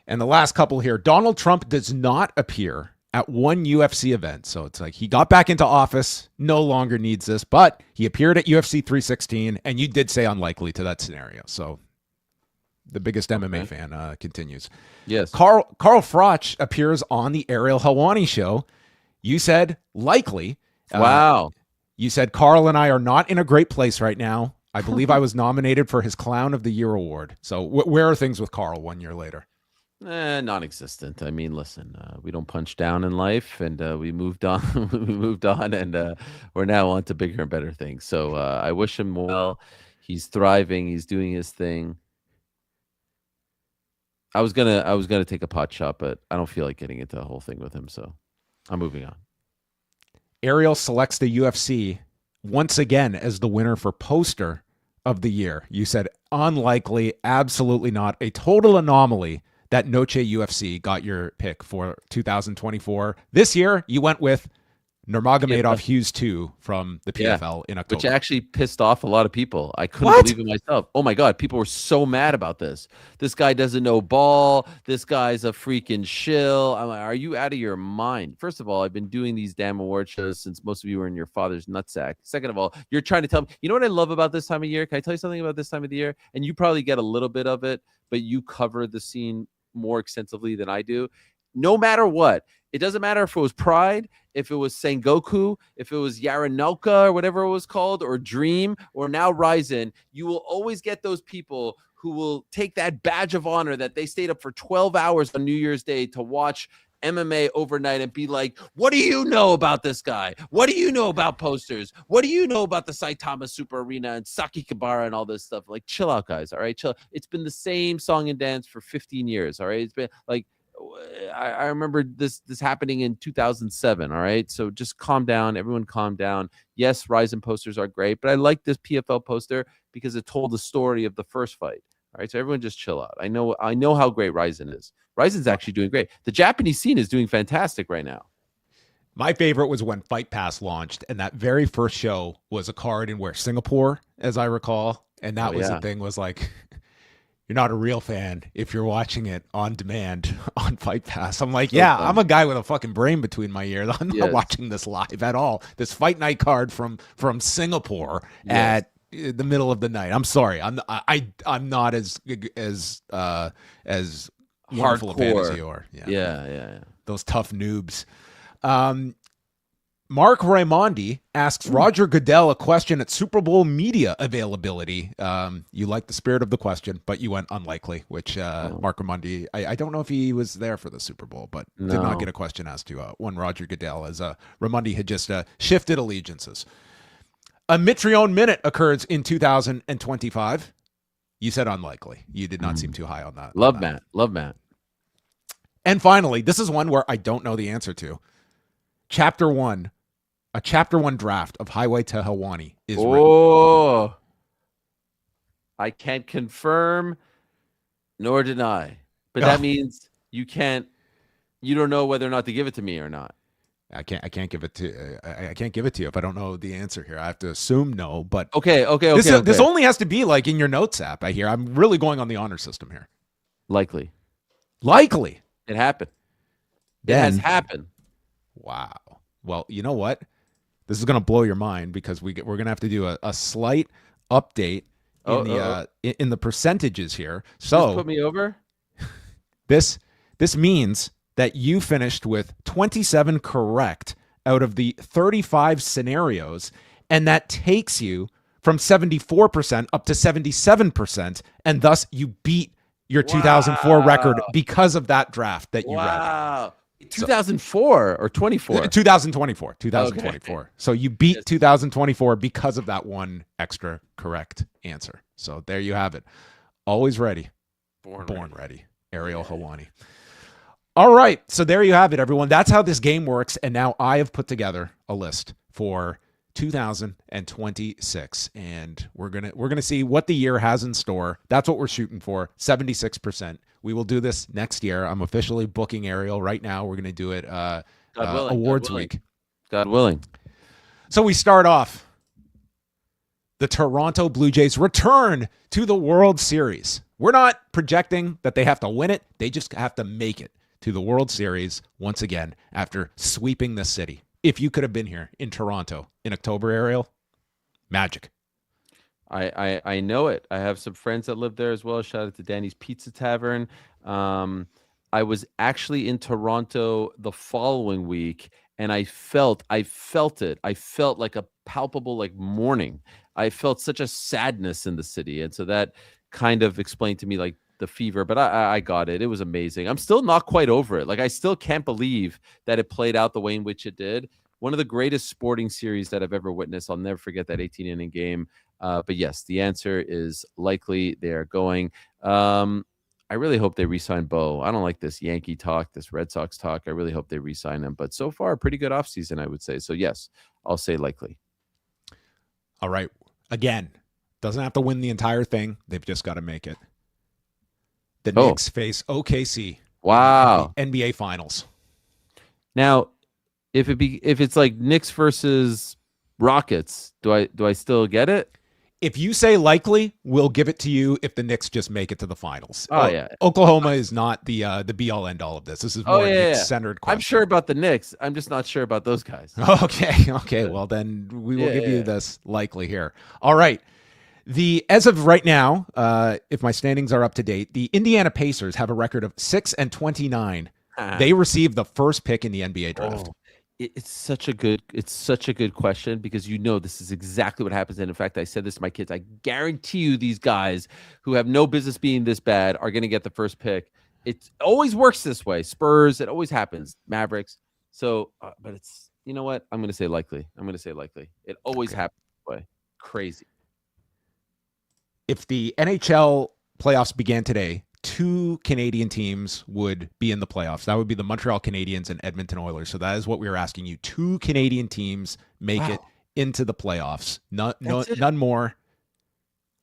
A: And the last couple here, Donald Trump does not appear at one UFC event. So it's like he got back into office, no longer needs this, but he appeared at UFC 316, and you did say unlikely to that scenario. So the biggest MMA fan continues.
K: Yes.
A: Carl Froch appears on the Ariel Helwani show. You said likely.
K: Wow.
A: You said Carl and I are not in a great place right now. I believe I was nominated for his Clown of the Year award. So where are things with Carl 1 year later?
K: Non-existent. I mean, listen, we don't punch down in life, and we moved on. We moved on, and we're now on to bigger and better things. So I wish him well. He's thriving. He's doing his thing. I was gonna take a pot shot, but I don't feel like getting into the whole thing with him, so I'm moving on.
A: Ariel selects the UFC once again as the winner for poster of the year. You said unlikely, absolutely not, a total anomaly that Noche UFC got your pick for 2024. This year, you went with Nurmagomedov Hughes 2 from the PFL in October.
K: Which actually pissed off a lot of people. I couldn't believe it myself. Oh my God, people were so mad about this. This guy doesn't know ball. This guy's a freaking shill. I'm like, are you out of your mind? First of all, I've been doing these damn award shows since most of you were in your father's nutsack. Second of all, you're trying to tell me, you know what I love about this time of year? Can I tell you something about this time of the year? And you probably get a little bit of it, but you cover the scene more extensively than I do. No matter what, it doesn't matter if it was Pride, if it was Sengoku, if it was Yaranelka or whatever it was called, or Dream, or now Ryzen, you will always get those people who will take that badge of honor that they stayed up for 12 hours on New Year's Day to watch MMA overnight and be like, what do you know about this guy? What do you know about posters? What do you know about the Saitama Super Arena and Saki Kabara and all this stuff? Like, chill out, guys. All right, chill. It's been the same song and dance for 15 years. All right, it's been like, I remember this happening in 2007. All right, so just calm down. Everyone calm down. Yes, Ryzen posters are great, but I like this PFL poster because it told the story of the first fight. All right, so everyone just chill out. I know how great Ryzen is. Ryzen's actually doing great. The Japanese scene is doing fantastic right now.
A: My favorite was when Fight Pass launched, and that very first show was a card in Singapore, as I recall, and that the thing was like, you're not a real fan if you're watching it on demand on Fight Pass. I'm like, yeah, I'm a guy with a fucking brain between my ears. I'm not watching this live at all. This Fight Night card from Singapore at the middle of the night. I'm sorry. I'm not as wonderful a fan as you are.
K: Yeah.
A: Those tough noobs. Mark Raimondi asks Roger Goodell a question at Super Bowl media availability. You like the spirit of the question, but you went unlikely, which Mark Raimondi, I don't know if he was there for the Super Bowl, but did not get a question asked to one Roger Goodell, as Raimondi had just shifted allegiances. A Mitrione minute occurs in 2025. You said unlikely. You did not seem too high on that.
K: Love Matt.
A: And finally, this is one where I don't know the answer to. A Chapter 1 draft of Highway to Helwani is written.
K: I can't confirm nor deny. But that means you don't know whether or not to give it to me or not.
A: I can't give it to I can't give it to you if I don't know the answer here. I have to assume no, but
K: okay.
A: This only has to be like in your notes app. I hear. I'm really going on the honor system here.
K: Likely.
A: It
K: happened. It has happened.
A: Wow. Well, you know what? This is going to blow your mind because we're going to have to do a slight update in the percentages here. So
K: just put me over.
A: This means that you finished with 27 correct out of the 35 scenarios, and that takes you from 74% up to 77%, and thus you beat your 2004 record because of that draft that you read.
K: Wow. 2004 or 24?
A: 2024. Okay. So you beat 2024 because of that one extra correct answer. So there you have it. Always ready. Born ready. Ariel Helwani. All right. So there you have it, everyone. That's how this game works. And now I have put together a list for 2026, and we're gonna see what the year has in store. That's what we're shooting for. 76%. We will do this next year. I'm officially booking Ariel right now. We're gonna do it awards week.
K: God willing.
A: So we start off. The Toronto Blue Jays return to the World Series. We're not projecting that they have to win it. They just have to make it to the World Series once again after sweeping the city. If you could have been here in Toronto in October, Ariel, magic.
K: I know it. I have some friends that live there as well. Shout out to Danny's Pizza Tavern. I was actually in Toronto the following week, and I felt it. I felt like a palpable mourning. I felt such a sadness in the city, and so that kind of explained to me the fever, but I got it. It was amazing. I'm still not quite over it. Like, I still can't believe that it played out the way in which it did. One of the greatest sporting series that I've ever witnessed. I'll never forget that 18-inning game. But yes, the answer is likely they are going. I really hope they re-sign Bo. I don't like this Yankee talk, this Red Sox talk. I really hope they re-sign him. But so far, a pretty good offseason, I would say. So yes, I'll say likely.
A: All right. Again, doesn't have to win the entire thing. They've just got to make it. The Knicks face OKC.
K: Wow.
A: NBA Finals.
K: Now, if it's like Knicks versus Rockets, do I still get it?
A: If you say likely, we'll give it to you if the Knicks just make it to
K: Oh, yeah.
A: Oklahoma is not the be-all, end-all of this. This is more a Knicks-centered question.
K: I'm sure about the Knicks. I'm just not sure about those guys.
A: Okay. Well, then we will give you this likely here. All right. As of right now, if my standings are up to date, the Indiana Pacers have a record of 6-29. They received the first pick in the NBA draft.
K: It's such a good question, because this is exactly what happens. And in fact, I said this to my kids. I guarantee you these guys who have no business being this bad are going to get the first pick. It always works this way. Spurs, it always happens. Mavericks. So, but it's, you know what? I'm going to say likely. It always happens this way. Crazy.
A: If the NHL playoffs began today, 2 Canadian teams would be in the playoffs. That would be the Montreal Canadiens and Edmonton Oilers. So that is what we were asking you. 2 Canadian teams make it into the playoffs. None more.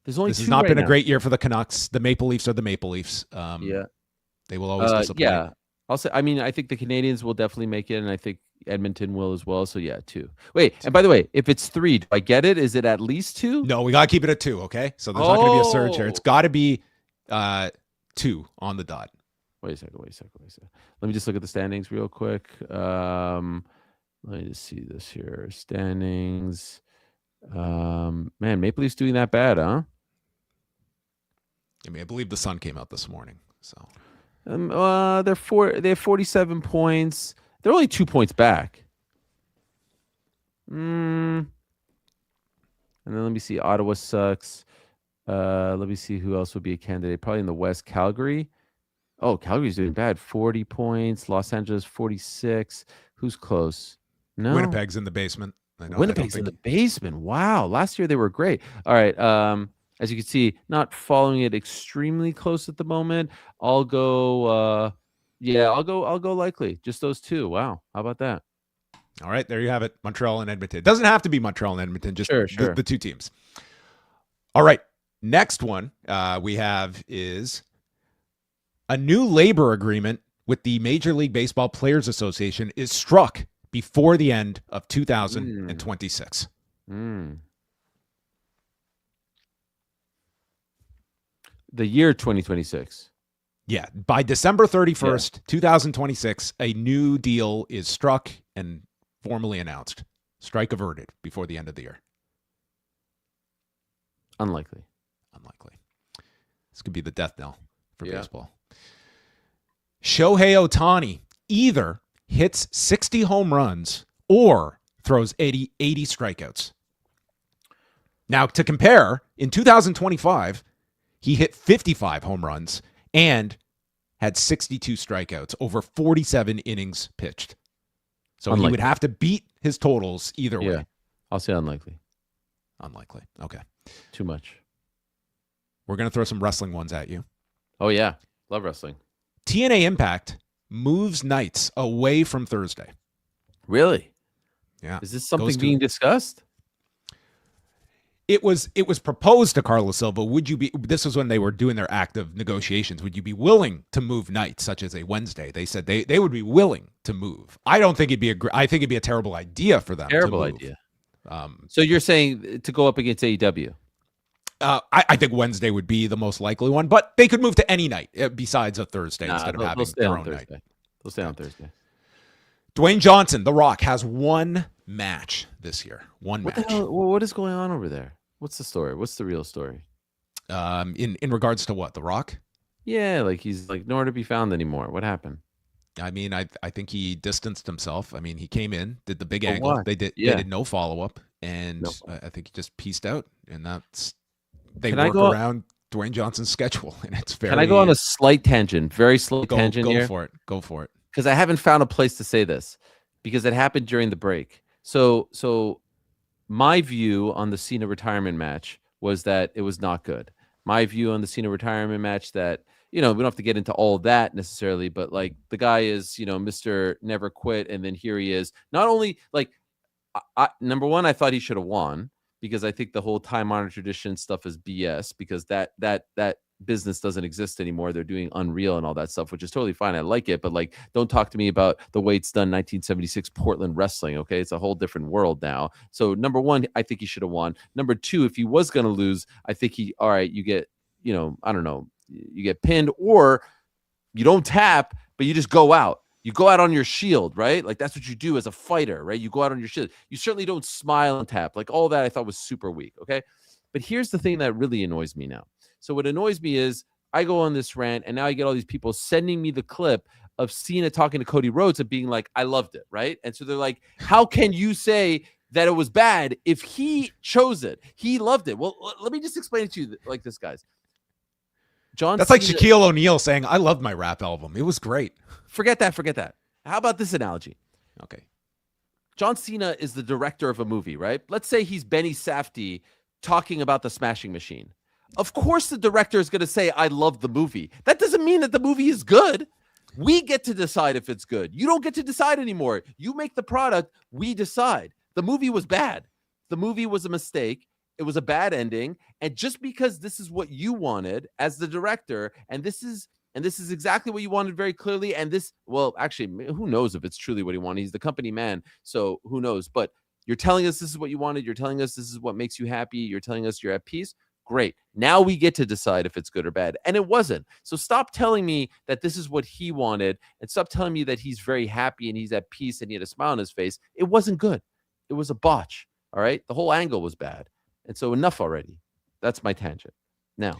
K: There's only
A: this
K: 2
A: has not
K: right
A: been
K: now.
A: a great year for the Canucks. The Maple Leafs are the Maple Leafs. They will always disappoint.
K: Yeah. I'll say, I think the Canadians will definitely make it, and I think Edmonton will as well. So yeah, 2. Wait, and by the way, if it's 3, do I get it? Is it at least 2?
A: No, we got to keep it at 2, okay? So there's not going to be a surge here. It's got to be 2 on the dot.
K: Wait a second. Let me just look at the standings real quick. Let me just see this here. Standings. Man, Maple Leafs doing that bad, huh?
A: I believe the sun came out this morning. So
K: they have 47 points. They're only 2 points back. And then let me see. Ottawa sucks. Let me see who else would be a candidate. Probably in the West, Calgary. Oh, Calgary's doing bad. 40 points. Los Angeles, 46. Who's close? No.
A: Winnipeg's in the basement.
K: Winnipeg's in the basement. Wow. Last year they were great. All right. As you can see, not following it extremely close at the moment. I'll go. I'll go likely. Just those 2. Wow. How about that?
A: All right. There you have it. Montreal and Edmonton. It doesn't have to be Montreal and Edmonton. Just
K: sure.
A: The 2 teams. All right. Next one we have is a new labor agreement with the Major League Baseball Players Association is struck before the end of 2026.
K: The year 2026.
A: Yeah. By December 31st, 2026, a new deal is struck and formally announced. Strike averted before the end of the year.
K: Unlikely.
A: This could be the death knell for baseball. Shohei Ohtani either hits 60 home runs or throws 80 strikeouts. Now, to compare, in 2025, he hit 55 home runs and had 62 strikeouts over 47 innings pitched. So he would have to beat his totals either way.
K: I'll say unlikely.
A: Okay.
K: Too much.
A: We're going to throw some wrestling ones at you.
K: Oh, yeah. Love wrestling.
A: TNA Impact moves nights away from Thursday.
K: Really?
A: Yeah.
K: Is this something being discussed?
A: It was proposed to Carlos Silva. This was when they were doing their active negotiations. Would you be willing to move nights, such as a Wednesday? They said they would be willing to move. I don't think I think it'd be a terrible idea for them.
K: Terrible idea. So you're saying to go up against AEW?
A: I think Wednesday would be the most likely one, but they could move to any night besides a Thursday instead of having their own night.
K: They'll stay on Thursday.
A: Dwayne Johnson, The Rock, has one match this year. One match.
K: What is going on over there? What's the story? What's the real story?
A: In regards to what? The Rock?
K: Yeah, like he's like nowhere to be found anymore. What happened?
A: I think he distanced himself. He came in, did the big angle. What? They did no follow up, and I think he just pieced out. And they work around Dwayne Johnson's schedule, and it's very.
K: Can I go on a slight tangent? Very slight tangent
A: go
K: here.
A: Go for it.
K: Because I haven't found a place to say this because it happened during the break. So my view on the Cena retirement match was that it was not good. My view on the Cena retirement match that, we don't have to get into all of that necessarily, but like the guy is, Mr. Never Quit. And then here he is. Not only like, number one, I thought he should have won because I think the whole time honored tradition stuff is BS because that business doesn't exist anymore. They're doing Unreal and all that stuff, which is totally fine. I like it, but like, don't talk to me about the way it's done 1976 Portland wrestling. Okay. It's a whole different world now. So number one, I think he should have won. Number two, if he was going to lose, I think all right, you get, I don't know, you get pinned or you don't tap, but you just go out. You go out on your shield, right? Like that's what you do as a fighter, right? You go out on your shield. You certainly don't smile and tap. Like all that I thought was super weak. Okay. But here's the thing that really annoys me now. So what annoys me is I go on this rant and now I get all these people sending me the clip of Cena talking to Cody Rhodes and being like, I loved it, right? And so they're like, how can you say that it was bad if he chose it? He loved it. Well, let me just explain it to you like this, guys.
A: That's like Shaquille O'Neal saying, I loved my rap album. It was great.
K: Forget that. How about this analogy?
A: Okay.
K: John Cena is the director of a movie, right? Let's say he's Benny Safdie talking about the Smashing Machine. Of course, the director is going to say, I love the movie. That doesn't mean that the movie is good. We get to decide if it's good. You don't get to decide anymore. You make the product. We decide. The movie was bad. The movie was a mistake. It was a bad ending. And just because this is what you wanted as the director, and this is exactly what you wanted very clearly. And this, well, actually, who knows if it's truly what he wanted? He's the company man. So who knows? But you're telling us this is what you wanted. You're telling us this is what makes you happy. You're telling us you're at peace. Great. Now we get to decide if it's good or bad. And it wasn't. So stop telling me that this is what he wanted and stop telling me that he's very happy and he's at peace and he had a smile on his face. It wasn't good. It was a botch. All right. The whole angle was bad. And so enough already. That's my tangent. Now,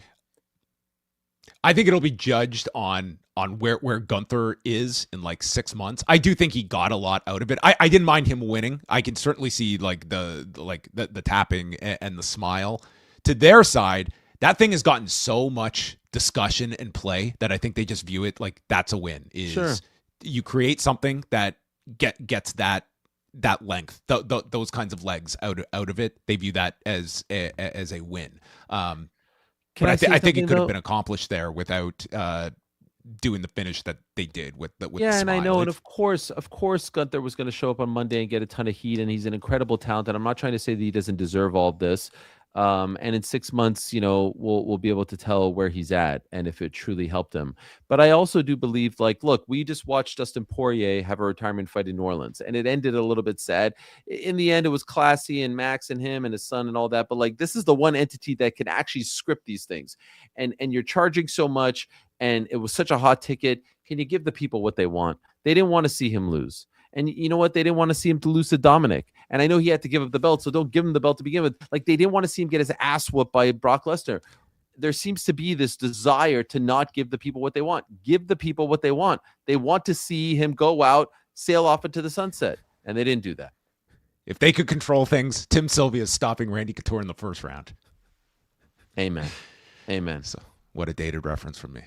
A: I think it'll be judged on where Gunther is in like 6 months. I do think he got a lot out of it. I didn't mind him winning. I can certainly see like the tapping and the smile. To their side, that thing has gotten so much discussion and play that I think they just view it like that's a win.
K: Sure.
A: You create something that gets that length, those kinds of legs out of it. They view that as a win. But I think it could have been accomplished there without doing the finish that they did with the
K: yeah,
A: the
K: and I
A: smile.
K: know, and of course, Gunther was going to show up on Monday and get a ton of heat, and he's an incredible talent. And I'm not trying to say that he doesn't deserve all of this. And in 6 months, we'll be able to tell where he's at and if it truly helped him. But I also do believe, like, look, we just watched Dustin Poirier have a retirement fight in New Orleans, and it ended a little bit sad. In the end, it was classy and Max and him and his son and all that. But like, this is the one entity that can actually script these things. And you're charging so much, and it was such a hot ticket. Can you give the people what they want? They didn't want to see him lose. And you know what? They didn't want to see him to lose to Dominic. And I know he had to give up the belt, so don't give him the belt to begin with. Like, they didn't want to see him get his ass whooped by Brock Lesnar. There seems to be this desire to not give the people what they want. Give the people what they want. They want to see him go out, sail off into the sunset. And they didn't do that.
A: If they could control things, Tim Sylvia is stopping Randy Couture in the first round.
K: Amen. Amen.
A: So what a dated reference from me.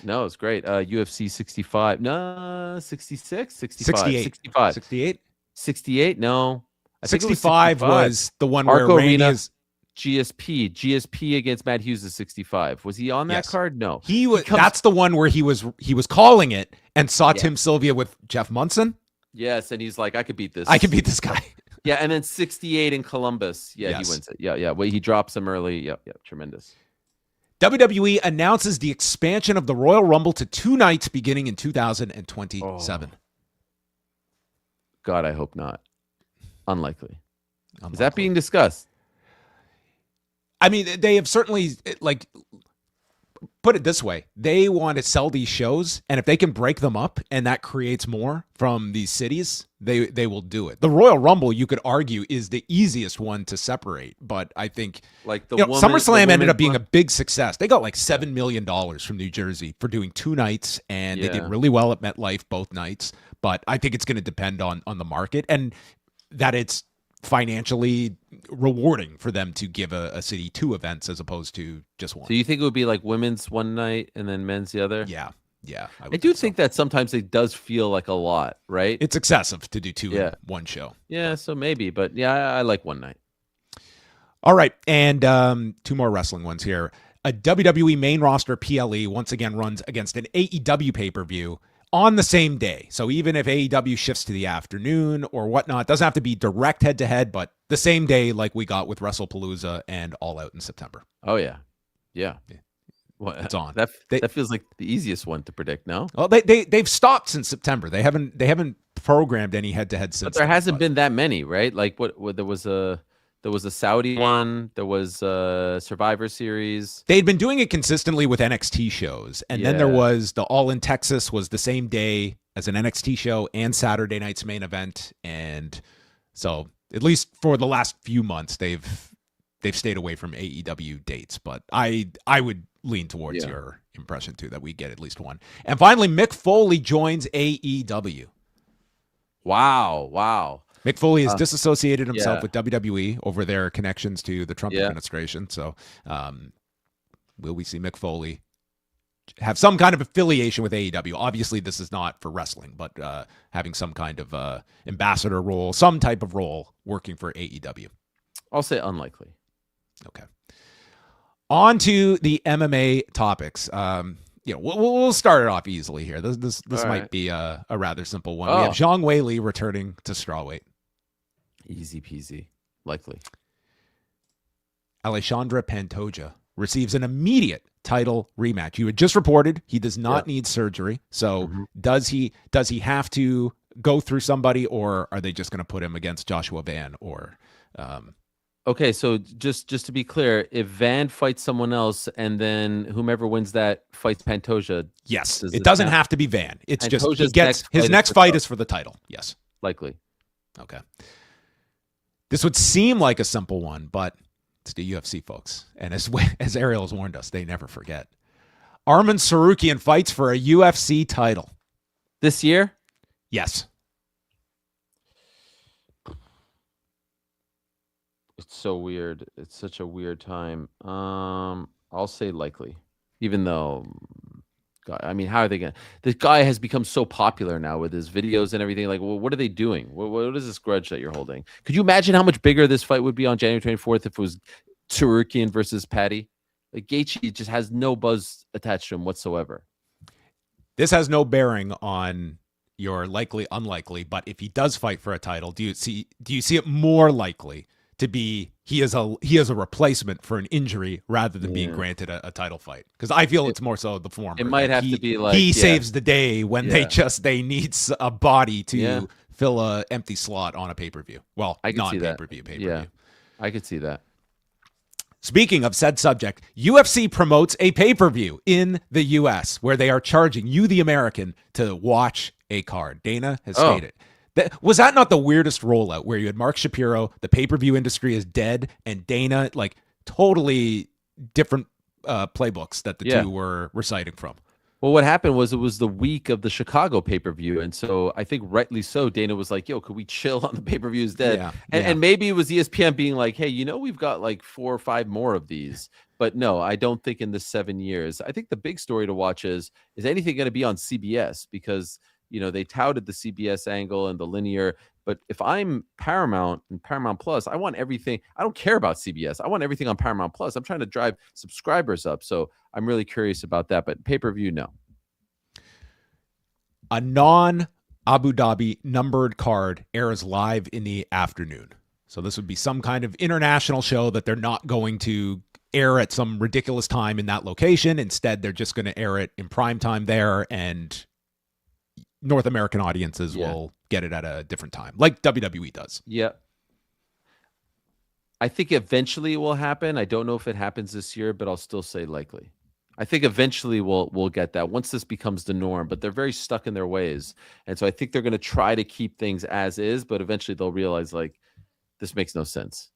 K: No, it's great. UFC 65. No, 66? 65.
A: 68.
K: 65.
A: 68?
K: 68? No. I think
A: 65 was the one where
K: Arco
A: Randy
K: Arena,
A: is...
K: GSP against Matt Hughes is 65. Was he on that card? No.
A: He was. That's the one where he was calling it and saw Tim Sylvia with Jeff Munson.
K: Yes, and he's like, I could beat this.
A: I could beat this guy.
K: Yeah, and then 68 in Columbus. Yeah, he wins it. Yeah. Well, he drops him early. Yeah, tremendous.
A: WWE announces the expansion of the Royal Rumble to 2 nights beginning in 2027.
K: God, I hope not. Unlikely. Is that being discussed?
A: I mean, they have certainly, like, put it this way. They want to sell these shows, and if they can break them up and that creates more from these cities, they will do it. The Royal Rumble, you could argue, is the easiest one to separate, but I think
K: like
A: SummerSlam ended up being a big success. They got like $7 million from New Jersey for doing 2 nights, and they did really well at MetLife both nights, but I think it's going to depend on the market and that it's financially rewarding for them to give a city 2 events as opposed to just one.
K: So you think it would be like women's one night and then men's the other?
A: Yeah.
K: I do think that sometimes it does feel like a lot, right?
A: It's excessive to do 2 in one show.
K: Yeah, so maybe, but yeah, I like one night.
A: All right, and 2 more wrestling ones here. A WWE main roster PLE once again runs against an AEW pay-per-view on the same day. So even if AEW shifts to the afternoon or whatnot, it doesn't have to be direct head-to-head, but the same day like we got with WrestlePalooza and All Out in September.
K: Oh, yeah. Well,
A: it's on.
K: That feels like the easiest one to predict, no?
A: Well, they've stopped since September. They haven't programmed any head-to-head since.
K: But there hasn't been that many, right? Like what there was a Saudi one, there was a Survivor Series.
A: They'd been doing it consistently with NXT shows, and then there was the All in Texas was the same day as an NXT show and Saturday night's main event, and so at least for the last few months they've stayed away from AEW dates. But I would lean towards your impression too that we get at least one. And finally, Mick Foley joins AEW.
K: Wow.
A: Mick Foley has disassociated himself with WWE over their connections to the Trump administration. So will we see Mick Foley have some kind of affiliation with AEW? Obviously, this is not for wrestling, but having some kind of ambassador role, some type of role working for AEW.
K: I'll say unlikely.
A: Okay. On to the MMA topics. We'll start it off easily here. This might be a rather simple one. We have Zhang Weili returning to strawweight.
K: Easy peasy. Likely.
A: Alexandre Pantoja receives an immediate title rematch. You had just reported he does not need surgery. So does he have to go through somebody, or are they just going to put him against Joshua Van or
K: Okay, so just to be clear, if Van fights someone else and then whomever wins that fights Pantoja.
A: Yes, it doesn't have to be Van. It's
K: Pantoja's
A: just his next fight is for the title. Yes.
K: Likely.
A: Okay. This would seem like a simple one, but it's the UFC, folks. And as Ariel has warned us, they never forget. Arman Sarukian fights for a UFC title.
K: This year?
A: Yes.
K: It's so weird. It's such a weird time. I'll say likely, even though, God, I mean, how are they going to? This guy has become so popular now with his videos and everything. Like, well, what are they doing? What is this grudge that you're holding? Could you imagine how much bigger this fight would be on January 24th if it was Sarukian versus Patty? Like, Gaethje just has no buzz attached to him whatsoever.
A: This has no bearing on your likely, unlikely. But if he does fight for a title, do you see it more likely to be he is a replacement for an injury rather than being granted a title fight? Because I feel it's more so the former.
K: It might have to be like
A: he saves the day when they need a body to fill a empty slot on a pay-per-view. Well, not pay-per-view.
K: Yeah, I could see that.
A: Speaking of said subject, UFC promotes a pay-per-view in the U.S. where they are charging you, the American, to watch a card. Dana has stated. Was that not the weirdest rollout where you had Mark Shapiro, the pay-per-view industry is dead, and Dana, like totally different playbooks that the two were reciting from?
K: Well, what happened was it was the week of the Chicago pay-per-view, and so I think rightly so, Dana was like, yo, could we chill on the pay-per-views dead? And maybe it was ESPN being like, hey, we've got like 4 or 5 more of these. But no, I don't think in the 7 years. I think the big story to watch is anything going to be on CBS? Because they touted the CBS angle and the linear, but if I'm Paramount and Paramount Plus, I want everything. I don't care about CBS. I want everything on Paramount Plus. I'm trying to drive subscribers up. So I'm really curious about that, but pay-per-view, no.
A: A non-Abu Dhabi numbered card airs live in the afternoon. So this would be some kind of international show that they're not going to air at some ridiculous time in that location. Instead, they're just going to air it in prime time there, and North American audiences will get it at a different time, like WWE does.
K: Yeah. I think eventually it will happen. I don't know if it happens this year, but I'll still say likely. I think eventually we'll get that once this becomes the norm, but they're very stuck in their ways. And so I think they're going to try to keep things as is, but eventually they'll realize like this makes no sense.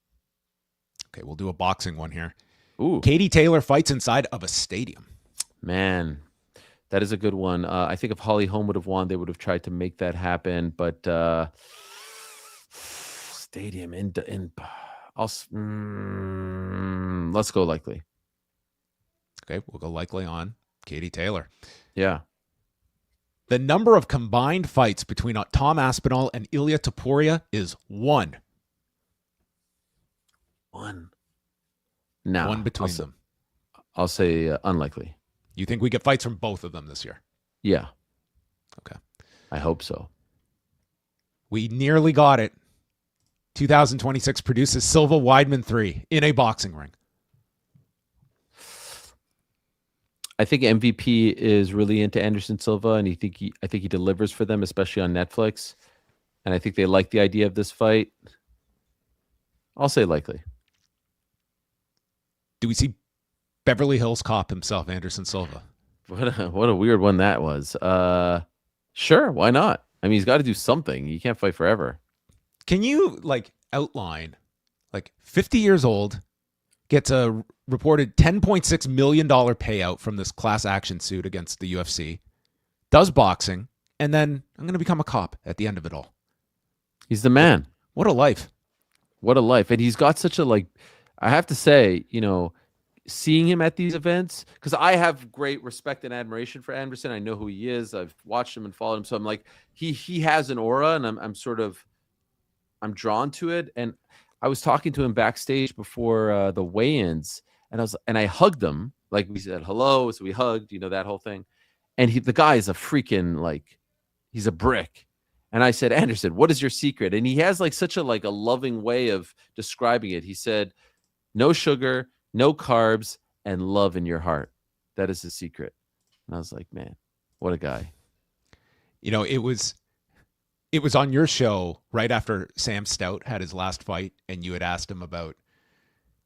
A: Okay, we'll do a boxing one here.
K: Ooh.
A: Katie Taylor fights inside of a stadium.
K: Man, that is a good one. I think if Holly Holm would have won, they would have tried to make that happen. But stadium in let's go likely.
A: Okay, we'll go likely on Katie Taylor.
K: Yeah.
A: The number of combined fights between Tom Aspinall and Ilia Topuria is 1.
K: 1. No.
A: 1 between them.
K: I'll say unlikely.
A: You think we get fights from both of them this year?
K: Yeah.
A: Okay.
K: I hope so.
A: We nearly got it. 2026 produces Silva Weidman 3 in a boxing ring.
K: I think MVP is really into Anderson Silva, and I think he delivers for them, especially on Netflix. And I think they like the idea of this fight. I'll say likely.
A: Do we see Beverly Hills Cop himself, Anderson Silva?
K: What a weird one that was. Sure, why not? I mean, he's got to do something. You can't fight forever.
A: Can you outline 50 years old, gets a reported $10.6 million payout from this class action suit against the UFC, does boxing, and then I'm going to become a cop at the end of it all.
K: He's the man.
A: What a life.
K: What a life. And he's got such a, I have to say, seeing him at these events, because I have great respect and admiration for Anderson. I know who he is. I've watched him and followed him. So I'm like, he has an aura, and I'm drawn to it. And I was talking to him backstage before the weigh-ins, and I hugged him. Like, we said hello, so we hugged, that whole thing. And the guy is a freaking, he's a brick. And I said, Anderson, what is your secret? And he has such a loving way of describing it. He said, no sugar, no carbs, and love in your heart. That is his secret. And I was like, man, what a guy.
A: It was on your show right after Sam Stout had his last fight, and you had asked him about,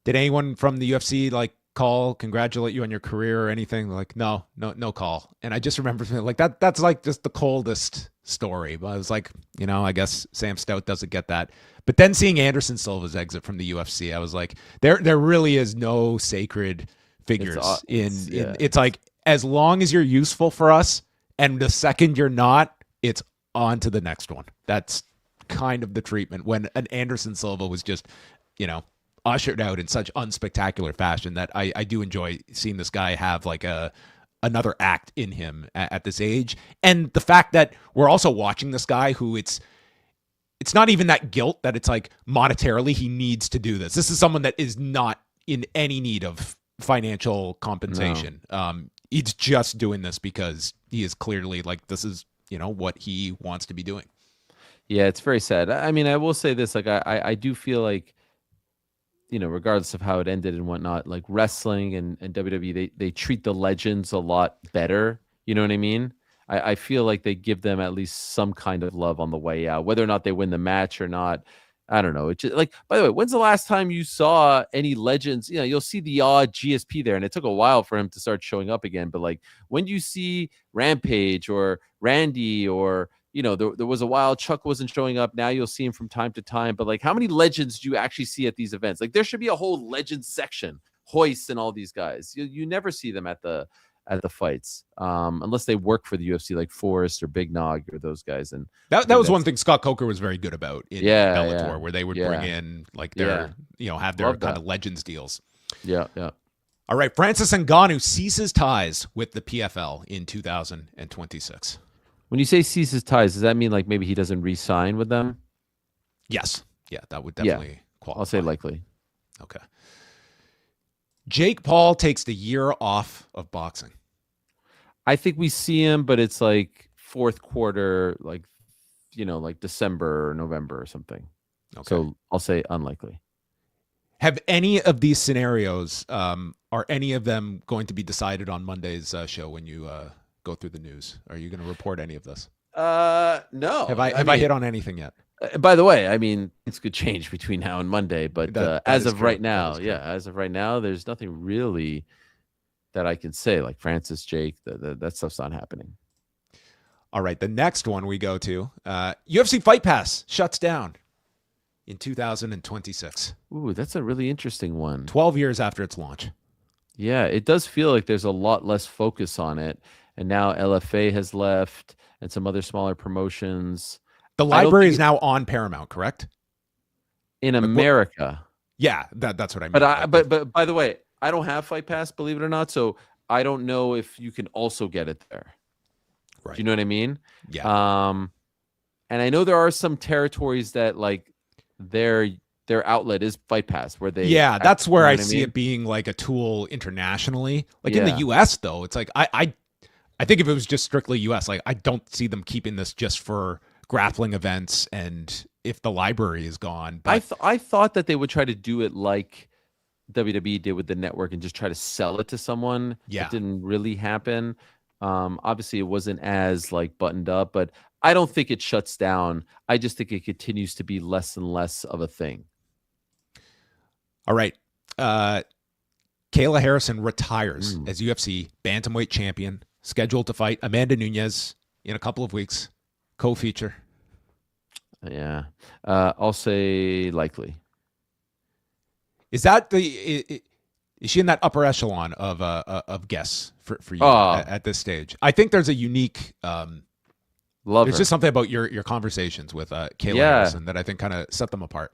A: did anyone from the UFC call, congratulate you on your career or anything? No call. And I just remember that's just the coldest story. But I was like, I guess Sam Stout doesn't get that. But then seeing Anderson Silva's exit from the UFC, I was like, there really is no sacred figures it's like, as long as you're useful for us, and the second you're not, it's on to the next one. That's kind of the treatment when an Anderson Silva was just, ushered out in such unspectacular fashion that I do enjoy seeing this guy have another act in him at this age. And the fact that we're also watching this guy who it's not even that guilt that it's monetarily he needs to do this. This is someone that is not in any need of financial compensation. No. He's just doing this because he is clearly this is, what he wants to be doing.
K: Yeah, it's very sad. I mean, I will say this, I do feel regardless of how it ended and whatnot, wrestling and WWE, they treat the legends a lot better. You know what I mean? I feel like they give them at least some kind of love on the way out, whether or not they win the match or not. I don't know. It's just, by the way, when's the last time you saw any legends? You'll see the odd GSP there, and it took a while for him to start showing up again. But when do you see Rampage or Randy or, there was a while Chuck wasn't showing up. Now you'll see him from time to time. But how many legends do you actually see at these events? There should be a whole legends section, Hoist and all these guys. You never see them at the fights, unless they work for the UFC, like Forrest or Big Nog or those guys. And
A: that was one thing Scott Coker was very good about in Bellator, where they would bring in their, have their kind of legends deals.
K: Yeah.
A: All right, Francis Ngannou ceases ties with the PFL in 2026.
K: When you say ceases ties, does that mean maybe he doesn't re-sign with them?
A: Yes. Yeah, that would definitely qualify.
K: I'll say likely.
A: Okay. Jake Paul takes the year off of boxing.
K: I think we see him, but it's fourth quarter, December or November or something. Okay. So I'll say unlikely.
A: Have any of these scenarios, are any of them going to be decided on Monday's show when you go through the news? Are you going to report any of this?
K: No.
A: Have I hit on anything yet?
K: By the way, I mean, things could change between now and Monday, but as of right now, there's nothing really that I can say, Francis, Jake, that stuff's not happening.
A: All right, the next one we go to, UFC Fight Pass shuts down in 2026.
K: Ooh, that's a really interesting one.
A: 12 years after its launch.
K: Yeah, it does feel like there's a lot less focus on it, and now LFA has left and some other smaller promotions.
A: The library is now on Paramount, correct?
K: In America.
A: Yeah, that's what I mean.
K: But by the way, I don't have Fight Pass, believe it or not, so I don't know if you can also get it there.
A: Right.
K: Do you know what I mean?
A: Yeah.
K: And I know there are some territories that like their outlet is Fight Pass, where they
A: that's where I see it being like a tool internationally. Like in the US though, it's like I think if it was just strictly US, like I don't see them keeping this just for grappling events and if the library is gone. But
K: I thought that they would try to do it like WWE did with the network and just try to sell it to someone.
A: Yeah.
K: It didn't really happen. Obviously it wasn't as like buttoned up, but I don't think it shuts down. I just think it continues to be less and less of a thing.
A: All right. Kayla Harrison retires as UFC bantamweight champion, scheduled to fight Amanda Nunes in a couple of weeks. Co-feature.
K: Yeah. I'll say likely.
A: Is that is she in that upper echelon of guests for you at this stage? I think there's a unique there's just something about your conversations with Kayla Harrison that I think kind of set them apart.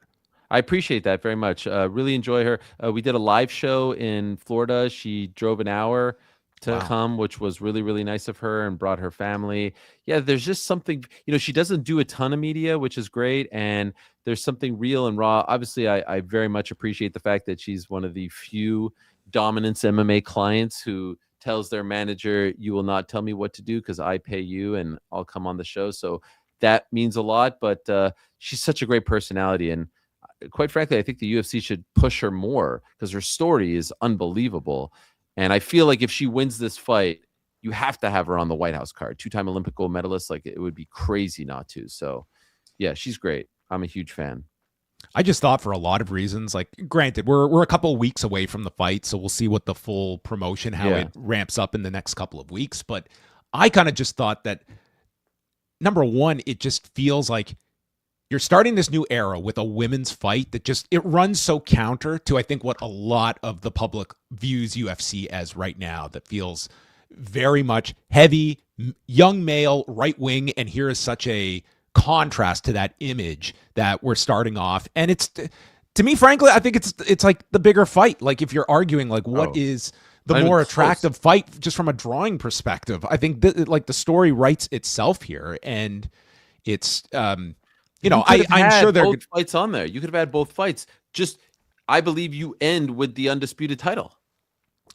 K: I appreciate that very much. Really enjoy her. We did a live show in Florida. She drove an hour to come, which was really, really nice of her, and brought her family. Yeah, there's just something, she doesn't do a ton of media, which is great. And there's something real and raw. Obviously, I very much appreciate the fact that she's one of the few Dominance MMA clients who tells their manager, you will not tell me what to do because I pay you and I'll come on the show. So that means a lot, but she's such a great personality. And quite frankly, I think the UFC should push her more because her story is unbelievable. And I feel like if she wins this fight, you have to have her on the White House card. 2-time Olympic gold medalist. Like, it would be crazy not to. So, yeah, she's great. I'm a huge fan.
A: I just thought for a lot of reasons, like, granted, we're a couple of weeks away from the fight, so we'll see what the full promotion, how it ramps up in the next couple of weeks. But I kind of just thought that, number one, it just feels like you're starting this new era with a women's fight that just, it runs so counter to, I think, what a lot of the public views UFC as right now, that feels very much heavy, young male, right wing. And here is such a contrast to that image that we're starting off. And it's, to me, frankly, I think it's like the bigger fight. Like, if you're arguing, like, what is the more attractive fight just from a drawing perspective, I think like the story writes itself here. And it's, I'm sure there
K: both fights on there. You could have had both fights. Just, I believe you end with the undisputed title.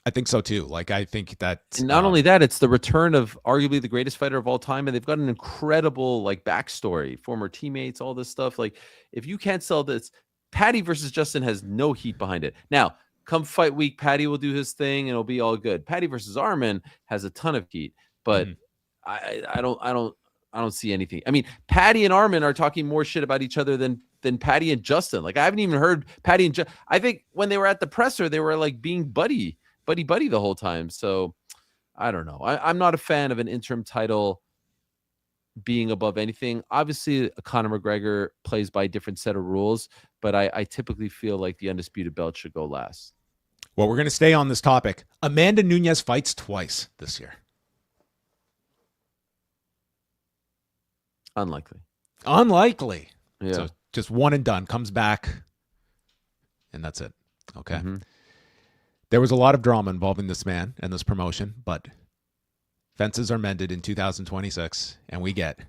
A: I think so too. Like, I think that,
K: and not only that, it's the return of arguably the greatest fighter of all time, and they've got an incredible like backstory, former teammates, all this stuff. Like, if you can't sell this, Patty versus Justin has no heat behind it. Now, come fight week, Patty will do his thing, and it'll be all good. Patty versus Armin has a ton of heat, but I don't see anything. I mean, Patty and Armin are talking more shit about each other than Patty and Justin. Like, I haven't even heard Patty and I think when they were at the presser, they were like being buddy the whole time. So I don't know. I'm not a fan of an interim title being above anything. Obviously, Conor McGregor plays by a different set of rules, but I typically feel like the undisputed belt should go last.
A: Well, we're going to stay on this topic. Amanda Nunes fights twice this year. Unlikely.
K: Yeah.
A: So just one and done. Comes back, and that's it. Okay.
K: Mm-hmm.
A: There was a lot of drama involving this man and this promotion, but fences are mended in 2026, and we get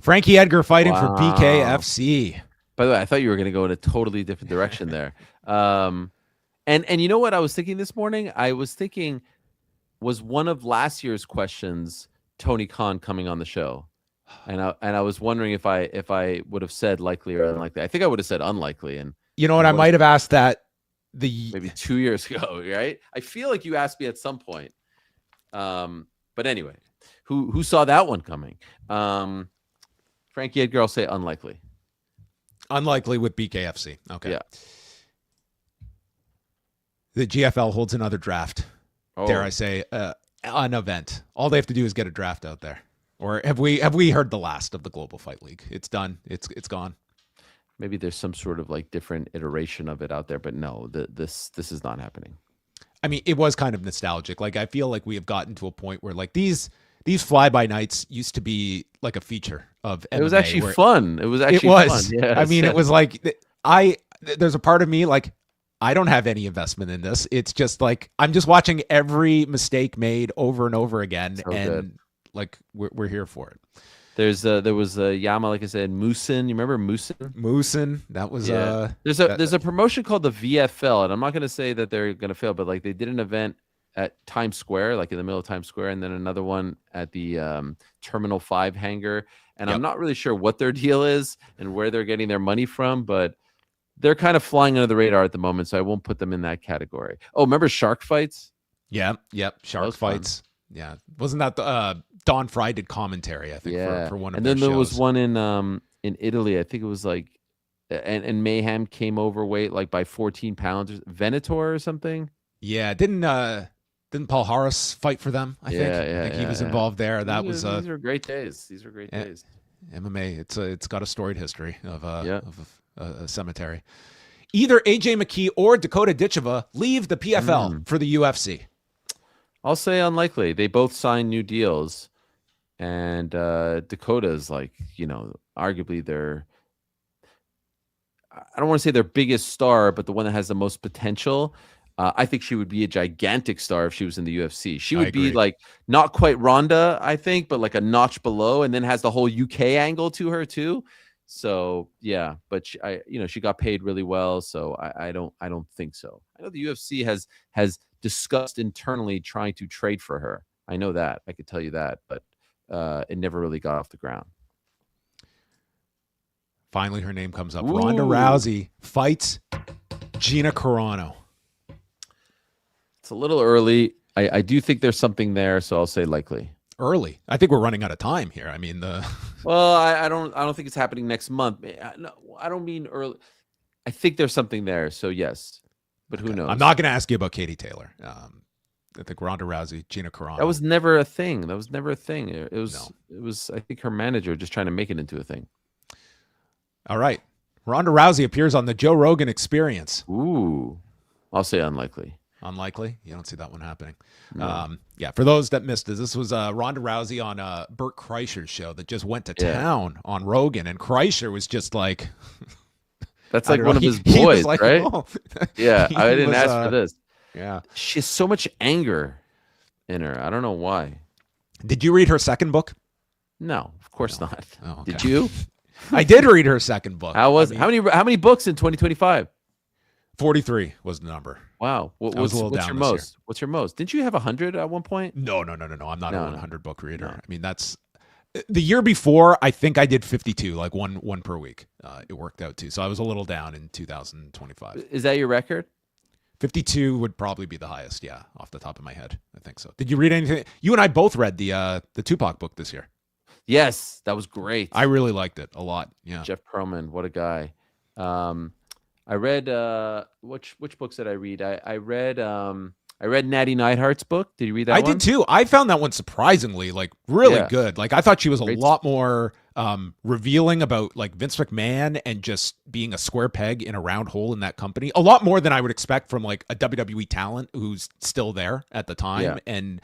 A: Frankie Edgar fighting for BKFC.
K: By the way, I thought you were going to go in a totally different direction there. And you know what I was thinking this morning? I was thinking, was one of last year's questions Tony Khan coming on the show? And I was wondering if I would have said likely or unlikely. I think I would have said unlikely. And
A: you know what? I might have asked that
K: maybe 2 years ago, right? I feel like you asked me at some point. But anyway, who saw that one coming? Frankie Edgar, I'll say unlikely.
A: Unlikely with BKFC. Okay.
K: Yeah.
A: The GFL holds another draft. Dare I say, an event. All they have to do is get a draft out there. Or have we heard the last of the Global Fight League? It's done. It's gone.
K: Maybe there's some sort of like different iteration of it out there, but no, this is not happening.
A: I mean, it was kind of nostalgic. Like, I feel like we have gotten to a point where like these fly-by nights used to be like a feature of MMA.
K: It was actually fun. It was actually fun. Yes.
A: I mean, it was like there's a part of me, like, I don't have any investment in this. It's just like I'm just watching every mistake made over and over again,
K: So
A: and
K: good.
A: like we're here for it.
K: There was a Yama, like I said, Moosin. You remember Moosin?
A: Moosin, that was
K: There's a promotion called the VFL, and I'm not going to say that they're going to fail, but like they did an event at Times Square, like in the middle of Times Square, and then another one at the Terminal 5 hangar. And I'm not really sure what their deal is and where they're getting their money from, but they're kind of flying under the radar at the moment, so I won't put them in that category. Oh, remember Shark Fights?
A: Yep, Shark Fights. Fun. Yeah, wasn't that Don Fry did commentary? I think for one of
K: and
A: their
K: then there
A: shows.
K: was one in Italy. I think it was like, and Mayhem came overweight like by 14 pounds. Venator or something.
A: Yeah, didn't Paul Harris fight for them? I think he was involved there. That
K: these were great days. These were great days.
A: MMA, it's got a storied history of a cemetery. Either AJ McKee or Dakota Ditcheva leave the PFL for the UFC.
K: I'll say unlikely. They both signed new deals, and Dakota's like, arguably I don't want to say their biggest star, but the one that has the most potential. I think she would be a gigantic star if she was in the UFC. She would be like not quite Ronda, I think, but like a notch below, and then has the whole UK angle to her too. So yeah, but she got paid really well, so I don't think so. I know the UFC has discussed internally trying to trade for her. I know that. I could tell you that, but it never really got off the ground.
A: Finally, her name comes up. Ooh. Ronda Rousey fights Gina Carano.
K: It's a little early. I do think there's something there, so I'll say likely.
A: Early. I think we're running out of time here. I mean,
K: Well, I don't think it's happening next month. No, I don't mean early. I think there's something there, so yes. But who knows?
A: I'm not going to ask you about Katie Taylor. I think Ronda Rousey, Gina Carano.
K: That was never a thing. It was. I think her manager just trying to make it into a thing.
A: All right. Ronda Rousey appears on the Joe Rogan Experience.
K: Ooh. I'll say unlikely.
A: Unlikely? You don't see that one happening.
K: No.
A: Yeah, for those that missed it, this was Ronda Rousey on Burt Kreischer's show that just went to town on Rogan, and Kreischer was just like...
K: That's like one of his boys, like, right? Oh. Yeah, I didn't ask for this.
A: Yeah.
K: She has so much anger in her. I don't know why.
A: Did you read her second book?
K: No, of course not.
A: Oh, okay.
K: Did you?
A: I did read her second book.
K: How many books in 2025?
A: 43 was the number.
K: Wow. What's your most? What's your most? Didn't you have 100 at one point?
A: No. I'm not a 100 book reader. No. I mean, that's the year before. I think I did 52, like one per week. It worked out too. So I was a little down in 2025.
K: Is that your record?
A: 52 would probably be the highest. Yeah, off the top of my head, I think so. Did you read anything? You and I both read the Tupac book this year.
K: Yes, that was great.
A: I really liked it a lot. Yeah,
K: Jeff Pearlman, what a guy. I read which books did I read? I read Natty Neidhart's book. Did you read that one?
A: I did too. I found that one surprisingly really good. Like I thought she was a lot more revealing about like Vince McMahon and just being a square peg in a round hole in that company. A lot more than I would expect from like a WWE talent who's still there at the time. Yeah. And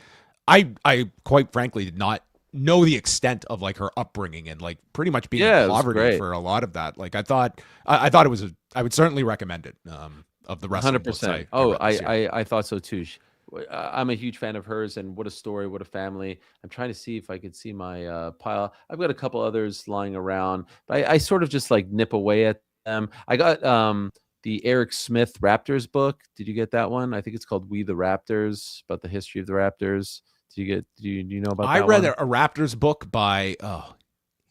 A: I quite frankly did not know the extent of like her upbringing and like pretty much being in poverty for a lot of that. Like I thought it was I would certainly recommend it. Of the wrestling
K: 100%. I thought so too. I'm a huge fan of hers, and what a story, what a family. I'm trying to see if I could see my pile. I've got a couple others lying around, but I sort of just like nip away at them. I got the Eric Smith Raptors book. Did you get that one? I think it's called We the Raptors, about the history of the Raptors. Do you know about that?
A: I read a Raptors book by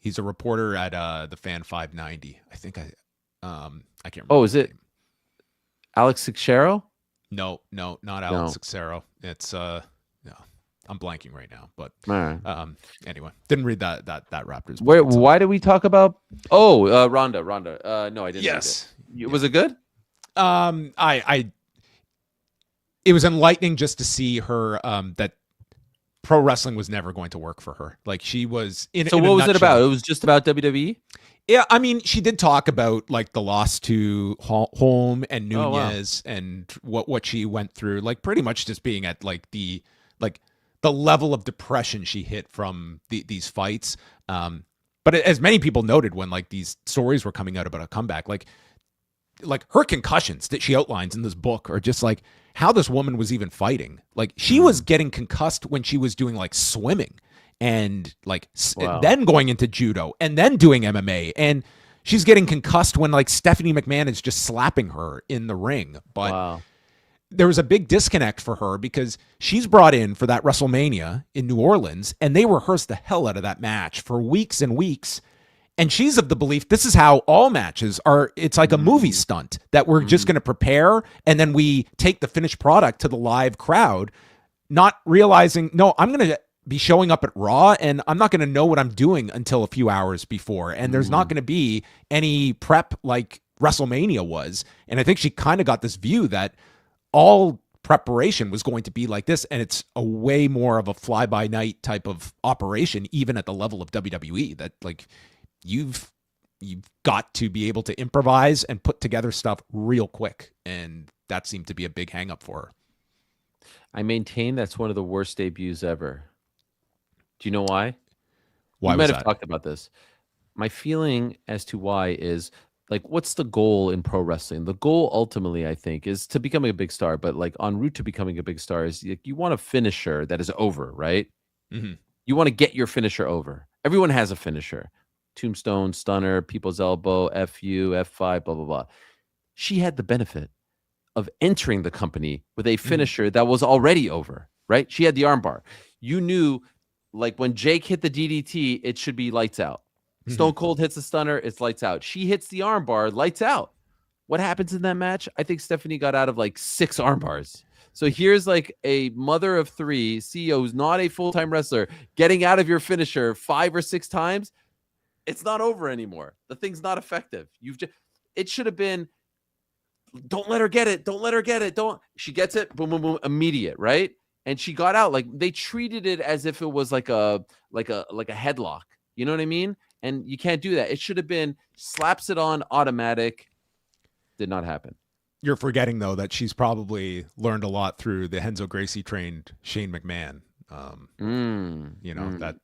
A: he's a reporter at the Fan 590. I think I can't remember.
K: Oh, is it Alex Sixero?
A: No, not Alex Sixero. It's no, I'm blanking right now. But anyway, didn't read that Raptors book.
K: Why did we talk about? Oh, Ronda. No, I didn't.
A: Yes.
K: Read it. Was it good?
A: It was enlightening just to see her that pro wrestling was never going to work for her. Like she was in.
K: So what was it about? It was just about WWE.
A: Yeah, I mean, she did talk about like the loss to Holm and Nunes and what she went through. Like pretty much just being at like the level of depression she hit from these fights. But as many people noted when like these stories were coming out about a comeback, like like her concussions that she outlines in this book are just like how this woman was even fighting. Like she was getting concussed when she was doing like swimming and like then going into judo and then doing MMA. And she's getting concussed when like Stephanie McMahon is just slapping her in the ring. But there was a big disconnect for her because she's brought in for that WrestleMania in New Orleans and they rehearsed the hell out of that match for weeks and weeks. And she's of the belief this is how all matches are. It's like a movie stunt that we're just going to prepare and then we take the finished product to the live crowd, not realizing, no, I'm going to be showing up at Raw and I'm not going to know what I'm doing until a few hours before. And there's not going to be any prep like WrestleMania was. And I think she kind of got this view that all preparation was going to be like this. And it's a way more of a fly by night type of operation, even at the level of WWE, that like, you've got to be able to improvise and put together stuff real quick. And that seemed to be a big hang up for her.
K: I maintain that's one of the worst debuts ever. Do you know why?
A: Why
K: we
A: was
K: might have
A: that?
K: talked about this. My feeling as to why is like, what's the goal in pro wrestling? The goal ultimately, I think, is to becoming a big star. But like en route to becoming a big star is you want a finisher that is over, right?
A: Mm-hmm.
K: You want to get your finisher over. Everyone has a finisher. Tombstone, stunner, people's elbow, FU, F5, blah, blah, blah. She had the benefit of entering the company with a finisher that was already over, right? She had the armbar. You knew, like, when Jake hit the DDT, it should be lights out. Stone Cold hits the stunner, it's lights out. She hits the armbar, lights out. What happens in that match? I think Stephanie got out of like 6 armbars. So here's like a mother of 3 CEO who's not a full-time wrestler getting out of your finisher 5 or 6 times. It's not over anymore. The thing's not effective. It should have been, don't let her get it. Don't let her get it. She gets it. Boom, boom, boom. Immediate, right? And she got out. Like they treated it as if it was like a headlock. You know what I mean? And you can't do that. It should have been slaps it on automatic. Did not happen.
A: You're forgetting though that she's probably learned a lot through the Henzo Gracie trained Shane McMahon.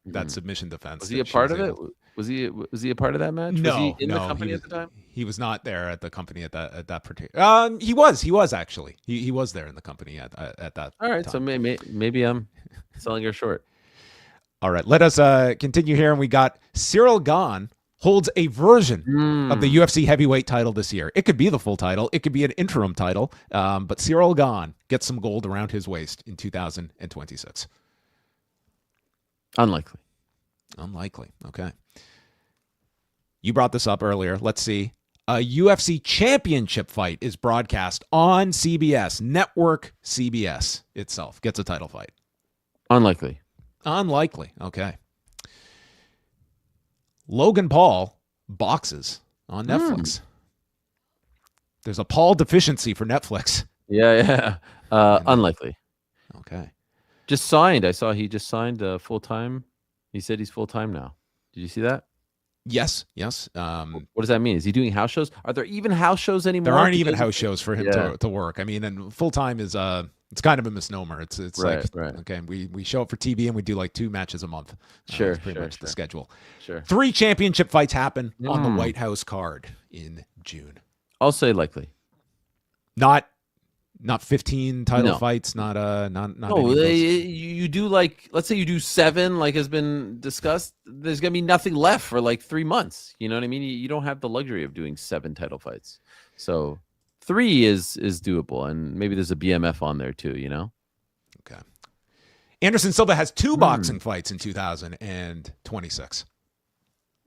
A: That submission defense.
K: Was he a part of it? Was he a part of that match?
A: No,
K: was he in the company at the time?
A: He was not there at the company at that particular. He was actually. He was there in the company at that.
K: All right,
A: time.
K: so maybe I'm selling her short.
A: All right, let us continue here, and we got Cyril Gane holds a version of the UFC heavyweight title this year. It could be the full title. It could be an interim title. But Cyril Gane gets some gold around his waist in 2026.
K: Unlikely.
A: Okay. You brought this up earlier. Let's see. A UFC championship fight is broadcast on CBS. Network CBS itself gets a title fight.
K: Unlikely.
A: Okay. Logan Paul boxes on Netflix. There's a Paul deficiency for Netflix.
K: Yeah. Unlikely.
A: Okay.
K: Just signed. I saw he just signed full-time. He said he's full-time now. Did you see that?
A: Yes.
K: What does that mean? Is he doing house shows? Are there even house shows anymore?
A: There aren't even house shows for him to work. I mean, and full-time is it's kind of a misnomer. It's
K: right.
A: Okay, we show up for TV and we do like 2 matches a month.
K: Sure.
A: That's pretty much the schedule.
K: Sure.
A: 3 championship fights happen on the White House card in June.
K: I'll say likely.
A: Not 15 title fights, not
K: no, you do like, let's say you do 7 like has been discussed, there's gonna be nothing left for like 3 months. You know what I mean? You don't have the luxury of doing 7 title fights. So 3 is doable, and maybe there's a BMF on there too, you know?
A: Okay. Anderson Silva has 2 boxing fights in 2026.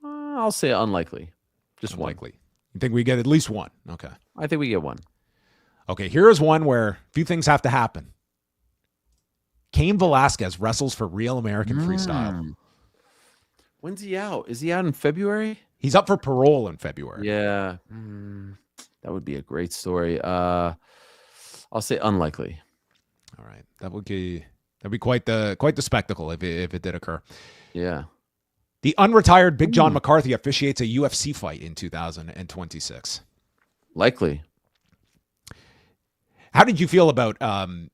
K: I'll say unlikely. Just
A: unlikely. You think we get at least 1? Okay.
K: I think we get 1.
A: Okay, here is one where a few things have to happen. Cain Velasquez wrestles for Real American Freestyle.
K: When's he out? Is he out in February?
A: He's up for parole in February.
K: Yeah. That would be a great story. I'll say unlikely.
A: All right. That'd be quite the spectacle if it did occur.
K: Yeah.
A: The unretired Big John McCarthy officiates a UFC fight in 2026.
K: Likely.
A: How did you feel about coming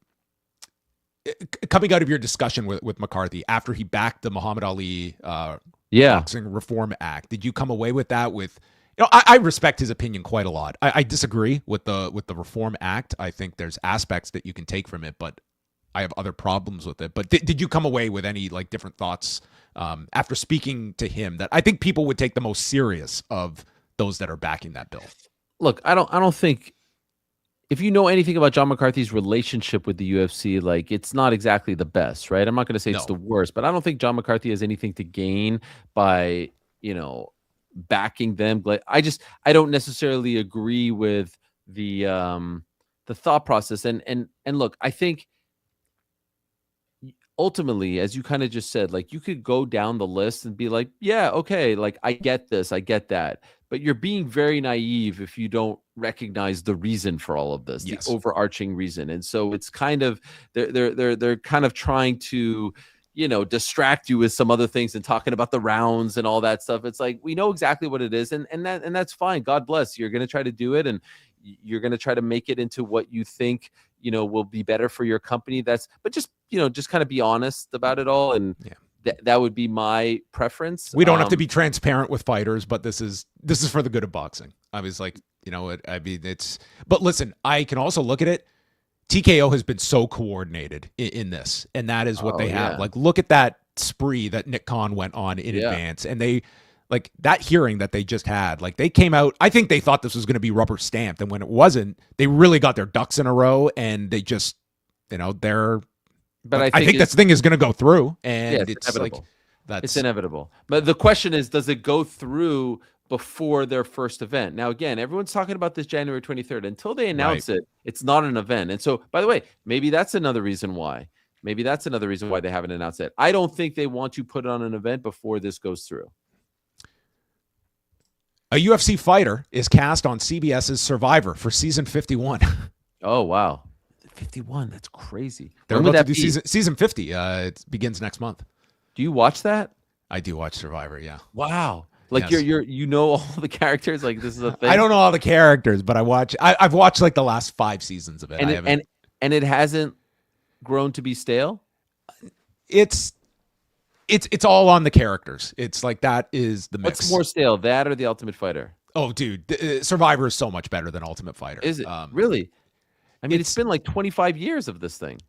A: out of your discussion with McCarthy after he backed the Muhammad Ali Boxing Reform Act? Did you come away with that with You know, I respect his opinion quite a lot. I disagree with the Reform Act. I think there's aspects that you can take from it, but I have other problems with it. But did you come away with any like different thoughts after speaking to him that I think people would take the most serious of those that are backing that bill?
K: Look, I don't think, if you know anything about John McCarthy's relationship with the UFC, like it's not exactly the best, right? I'm not going to say it's the worst, but I don't think John McCarthy has anything to gain by, backing them. I don't necessarily agree with the thought process. And look, I think ultimately, as you kind of just said, like you could go down the list and be like, yeah, okay, like I get this, I get that. But you're being very naive if you don't recognize the reason for all of this, the overarching reason. And so it's kind of they're kind of trying to, distract you with some other things and talking about the rounds and all that stuff. It's like we know exactly what it is, and that's fine. God bless. You're going to try to do it, and you're going to try to make it into what you think will be better for your company. But just kind of be honest about it all, and that would be my preference.
A: We don't have to be transparent with fighters, but this is for the good of boxing. I was like, but listen, I can also look at it. TKO has been so coordinated in this, and that is what they have. Like, look at that spree that Nick Khan went on in advance, and they, like, that hearing that they just had, like, they came out, I think they thought this was going to be rubber stamped, and when it wasn't, they really got their ducks in a row, and they just, they're, but I think this thing is going to go through, and it's inevitable.
K: It's inevitable. But the question is, does it go through before their first event? Now, again, everyone's talking about this January 23rd. Until they announce it, it's not an event. And so, by the way, maybe that's another reason why. Maybe that's another reason why they haven't announced it. I don't think they want to put it on an event before this goes through.
A: A UFC fighter is cast on CBS's Survivor for season 51.
K: Oh, wow. 51, that's crazy.
A: They're about to do season 50. It begins next month.
K: Do you watch that?
A: I do watch Survivor, yeah.
K: Wow. Like you know all the characters, like this is a thing.
A: I don't know all the characters, but I've watched like the last 5 seasons of it.
K: And it hasn't grown to be stale?
A: It's all on the characters. It's like that is the mix.
K: What's more stale, that or The Ultimate Fighter?
A: Oh, dude, Survivor is so much better than Ultimate Fighter.
K: Is it? Really? I mean, it's been like 25 years of this thing.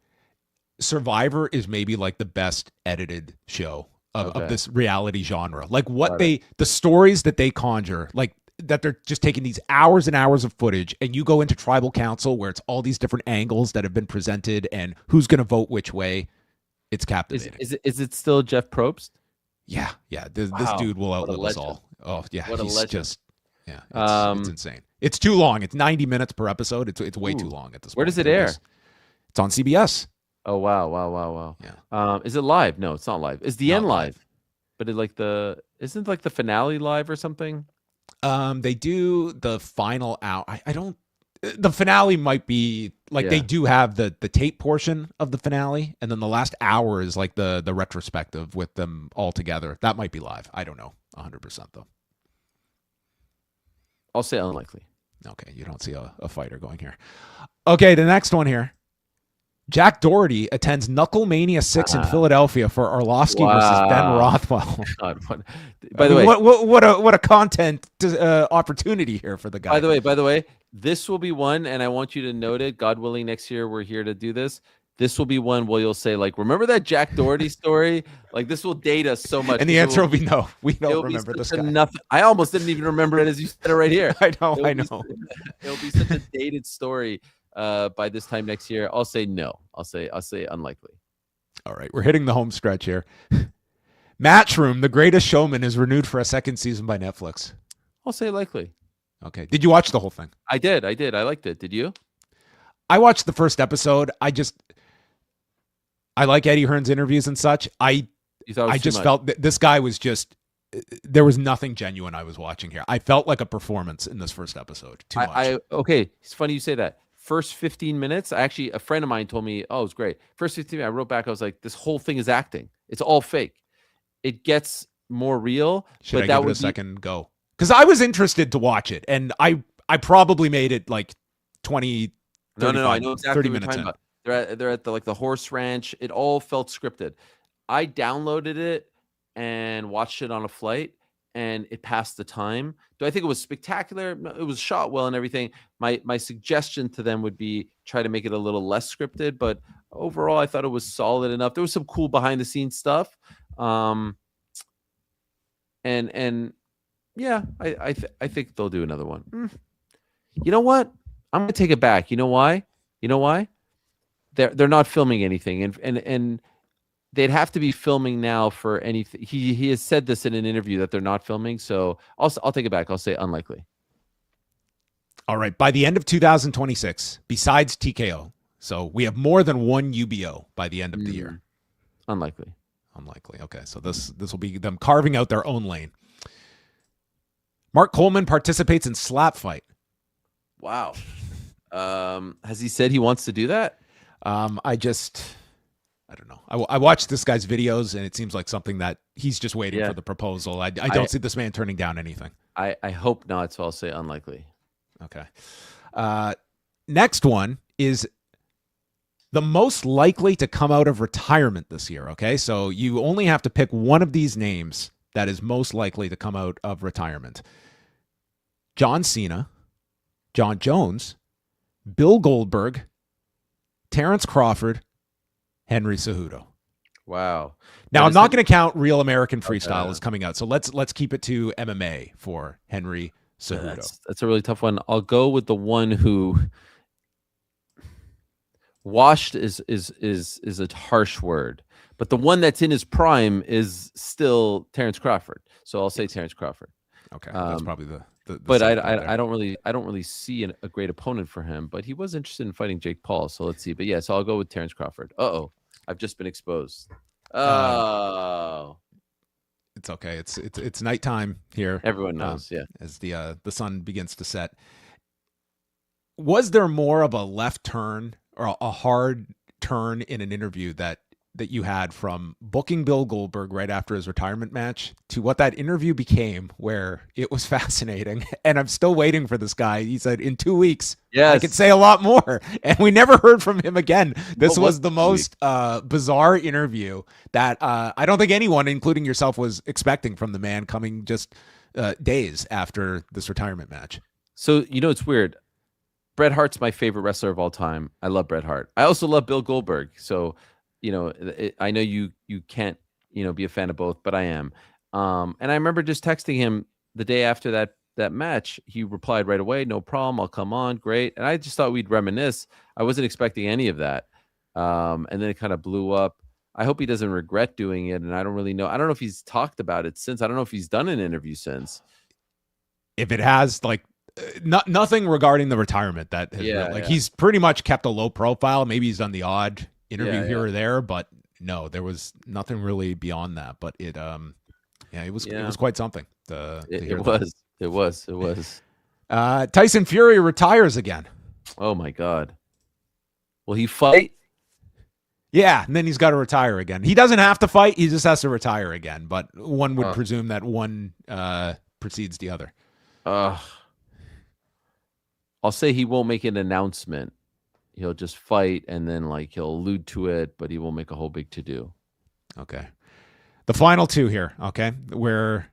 A: Survivor is maybe like the best edited show of this reality genre. Like the stories that they conjure, like that they're just taking these hours and hours of footage, and you go into tribal council where it's all these different angles that have been presented and who's going to vote which way. It's captivating.
K: Is it still Jeff Probst?
A: Yeah. This dude will outlive us all. Oh yeah,
K: what a legend.
A: It's insane. It's too long. It's 90 minutes per episode. It's way too long at this point.
K: Where does it air?
A: It's on CBS.
K: Oh wow. Yeah. Is it live? No, it's not live. Is the end live? But isn't like the finale live or something?
A: They do the final hour. The finale might be like they do have the tape portion of the finale, and then the last hour is like the retrospective with them all together. That might be live. I don't know 100% though.
K: I'll say unlikely.
A: Okay, you don't see a fighter going here. Okay, the next one here. Jack Doherty attends Knucklemania 6 in Philadelphia for Arlovsky versus Ben Rothwell.
K: God, by the way,
A: what a content opportunity here for the guy.
K: By the way, this will be one, and I want you to note it. God willing, next year we're here to do this. This will be one where you'll say, like, remember that Jack Doherty story? Like, this will date us so much.
A: And the answer will be no. We don't remember this guy.
K: Nothing. I almost didn't even remember it as you said it right here.
A: I know.
K: It'll be such a dated story. By this time next year, I'll say no. I'll say unlikely.
A: All right, we're hitting the home stretch here. Matchroom, The Greatest Showman, is renewed for a second season by Netflix.
K: I'll say likely.
A: Okay. Did you watch the whole thing?
K: I did. I liked it. Did you?
A: I watched the first episode. I like Eddie Hearn's interviews and such. I just felt that this guy was just. There was nothing genuine I was watching here. I felt like a performance in this first episode. Too much.
K: Okay, it's funny you say that. First 15 minutes, actually, a friend of mine told me, oh, it was great. First 15 minutes, I wrote back, I was like, this whole thing is acting. It's all fake. It gets more real.
A: Should I give it a second go? Because I was interested to watch it, and I probably made it like 20, 35,
K: No, I know exactly
A: 30
K: what
A: minutes
K: you're
A: in.
K: talking about. They're at the horse ranch. It all felt scripted. I downloaded it and watched it on a flight, and it passed the time. Do I think it was spectacular? No, it was shot well and everything. My suggestion to them would be try to make it a little less scripted, but overall I thought it was solid enough. There was some cool behind the scenes stuff. And yeah, I think they'll do another one. You know what? I'm going to take it back. You know why? They're not filming anything, and they'd have to be filming now for anything. He has said this in an interview that they're not filming, so I'll take it back. I'll say unlikely.
A: All right. By the end of 2026, besides TKO, so we have more than one UBO by the end of the year.
K: Unlikely.
A: Okay, so this will be them carving out their own lane. Mark Coleman participates in slap fight.
K: Wow. Has he said he wants to do that?
A: I don't know. I watched this guy's videos, and it seems like something that he's just waiting for the proposal. I don't see this man turning down anything.
K: I hope not, so I'll say unlikely.
A: Okay. Next one is the most likely to come out of retirement this year, okay? So you only have to pick one of these names that is most likely to come out of retirement. John Cena, John Jones, Bill Goldberg, Terrence Crawford, Henry Cejudo.
K: Wow.
A: Now, I'm not going to count Real American Freestyle as coming out, so let's keep it to MMA for Henry Cejudo.
K: That's a really tough one. I'll go with the one who washed is a harsh word, but the one that's in his prime is still Terrence Crawford. So I'll say Terrence Crawford.
A: Okay, that's probably the
K: but I don't really see a great opponent for him. But he was interested in fighting Jake Paul, so let's see. But yeah, so I'll go with Terrence Crawford. I've just been exposed. Oh.
A: It's okay. It's nighttime here.
K: Everyone knows,
A: as the sun begins to set. Was there more of a left turn or a hard turn in an interview that you had from booking Bill Goldberg right after his retirement match to what that interview became, where it was fascinating? And I'm still waiting for this guy. He said, in 2 weeks, I could say a lot more. And we never heard from him again. This was the most bizarre interview that I don't think anyone, including yourself, was expecting from the man coming just days after this retirement match.
K: So, it's weird. Bret Hart's my favorite wrestler of all time. I love Bret Hart. I also love Bill Goldberg. So, I know you can't, be a fan of both, but I am. And I remember just texting him the day after that match. He replied right away, no problem, I'll come on, great. And I just thought we'd reminisce. I wasn't expecting any of that. And then it kind of blew up. I hope he doesn't regret doing it. And I don't really know. I don't know if he's talked about it since. I don't know if he's done an interview since.
A: If it has, nothing regarding the retirement that has he's pretty much kept a low profile. Maybe he's done the odd interview here or there, but no, there was nothing really beyond that. But it was quite something.
K: It was.
A: Tyson Fury retires again.
K: Oh my God. Will he fight?
A: Yeah, and then he's got to retire again. He doesn't have to fight; he just has to retire again. But one would presume that one precedes the other.
K: I'll say he won't make an announcement. He'll just fight, and then he'll allude to it, but he won't make a whole big to-do.
A: Okay. The final two here, okay? We're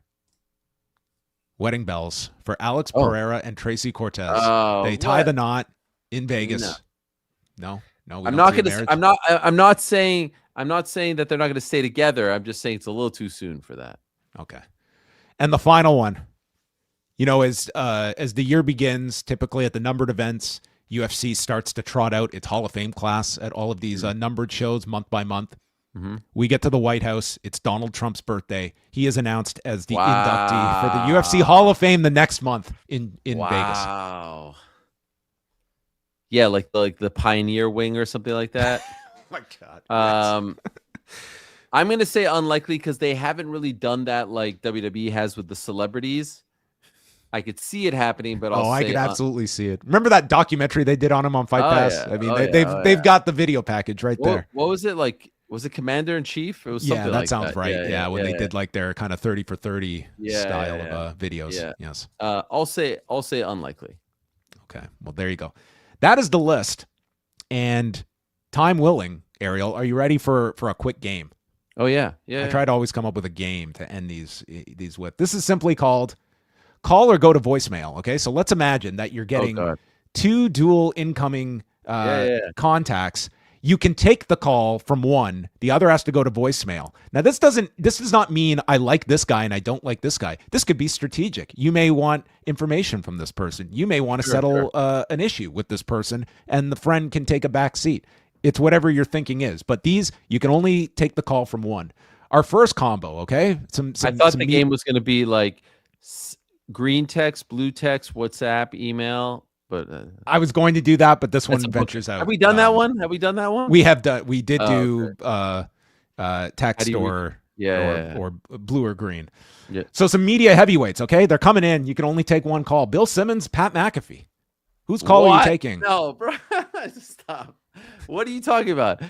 A: wedding bells for Alex Pereira and Tracy Cortez. They tie the knot in Vegas. No.
K: I'm not saying that they're not going to stay together. I'm just saying it's a little too soon for that.
A: Okay. And the final one. As the year begins, typically at the numbered events, UFC starts to trot out its Hall of Fame class at all of these numbered shows month by month.
K: Mm-hmm.
A: We get to the White House. It's Donald Trump's birthday. He is announced as the inductee for the UFC Hall of Fame the next month in Vegas.
K: Wow. Yeah, like the Pioneer Wing or something like that.
A: Oh my God.
K: I'm going to say unlikely because they haven't really done that like WWE has with the celebrities. I could see it happening, but
A: I could absolutely see it. Remember that documentary they did on him on Fight Pass?
K: Yeah.
A: I mean, they've got the video package right there.
K: What was it like? Was it Commander in Chief? It was something
A: that sounds right. Yeah, when they did like their kind of 30 for 30 style of videos.
K: Yeah.
A: Yes.
K: I'll say unlikely.
A: Okay. Well, there you go. That is the list. And time willing, Ariel, are you ready for a quick game?
K: Oh yeah,
A: I try to always come up with a game to end these with. This is simply called call or go to voicemail. Okay, so let's imagine that you're getting 2 dual incoming contacts. You can take the call from one, the other has to go to voicemail. Now, this does not mean I like this guy and I don't like this guy. This could be strategic. You may want information from this person. You may want to settle an issue with this person, and the friend can take a back seat. It's whatever your thinking is. But these, you can only take the call from one. Our first combo, okay?
K: I thought the game was going to be like green text, blue text, WhatsApp, email. But
A: I was going to do that, but this one ventures out.
K: Have we done that one? Have we done that one?
A: We have done. We did do text or blue or green.
K: Yeah.
A: So some media heavyweights. Okay, they're coming in. You can only take one call. Bill Simmons, Pat McAfee. Whose call are you taking?
K: No, bro. Stop. What are you talking about?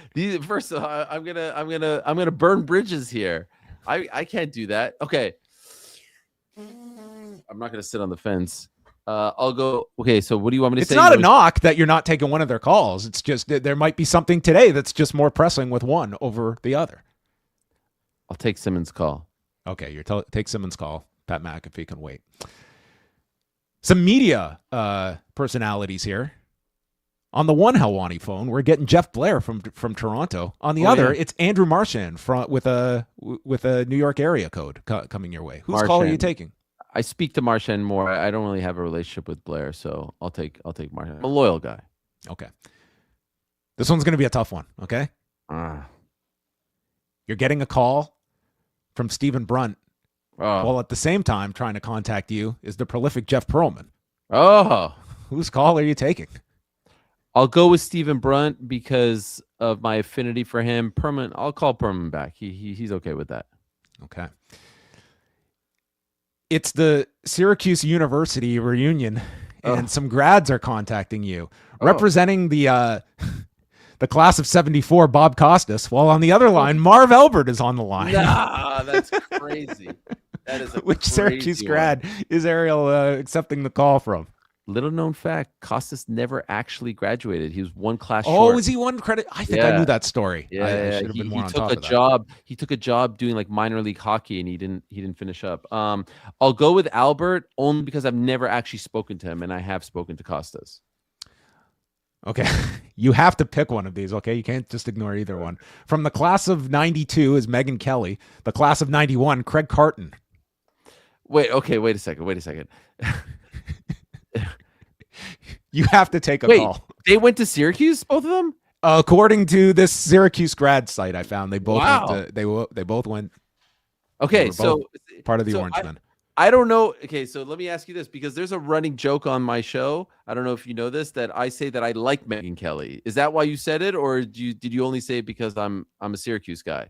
K: First, I'm gonna burn bridges here. I can't do that. Okay. I'm not gonna sit on the fence. I'll go. Okay, so what do you want me to say?
A: It's not a knock that you're not taking one of their calls. It's just that there might be something today that's just more pressing with one over the other.
K: I'll take Simmons' call.
A: Okay, take Simmons' call. Pat McAfee can wait. Some media personalities here. On the one Helwani phone, we're getting Jeff Blair from Toronto. On the other, it's Andrew Marchand with a New York area code coming your way. Whose call are you taking?
K: I speak to Marchand more. I don't really have a relationship with Blair, so I'll take Marchand. I'm a loyal guy.
A: Okay. This one's going to be a tough one, okay? You're getting a call from Stephen Brunt while at the same time trying to contact you is the prolific Jeff Pearlman.
K: Oh.
A: Whose call are you taking?
K: I'll go with Stephen Brunt because of my affinity for him. Pearlman, I'll call Pearlman back. He's okay with that.
A: Okay. It's the Syracuse University reunion, and some grads are contacting you, representing the class of '74, Bob Costas. While on the other line, Marv Albert is on the line.
K: Nah, that's crazy. That is
A: which Syracuse grad is Ariel accepting the call from?
K: Little known fact: Costas never actually graduated. He was one class short.
A: Oh, is he one credit? I think I knew that story.
K: Yeah,
A: I should have been more on top of that.
K: He took a job doing like minor league hockey, and he didn't finish up. I'll go with Albert only because I've never actually spoken to him, and I have spoken to Costas.
A: Okay, you have to pick one of these. Okay, you can't just ignore either one. From the class of '92 is Megan Kelly. The class of '91, Craig Carton.
K: Wait a second.
A: You have to take a call.
K: They went to Syracuse, both of them?
A: According to this Syracuse grad site I found, they both went to, they both went.
K: Okay, so
A: part of the Orangemen.
K: I don't know. Okay, so let me ask you this, because there's a running joke on my show. I don't know if you know this, that I say that I like Megan Kelly. Is that why you said it, or did you only say it because I'm a Syracuse guy?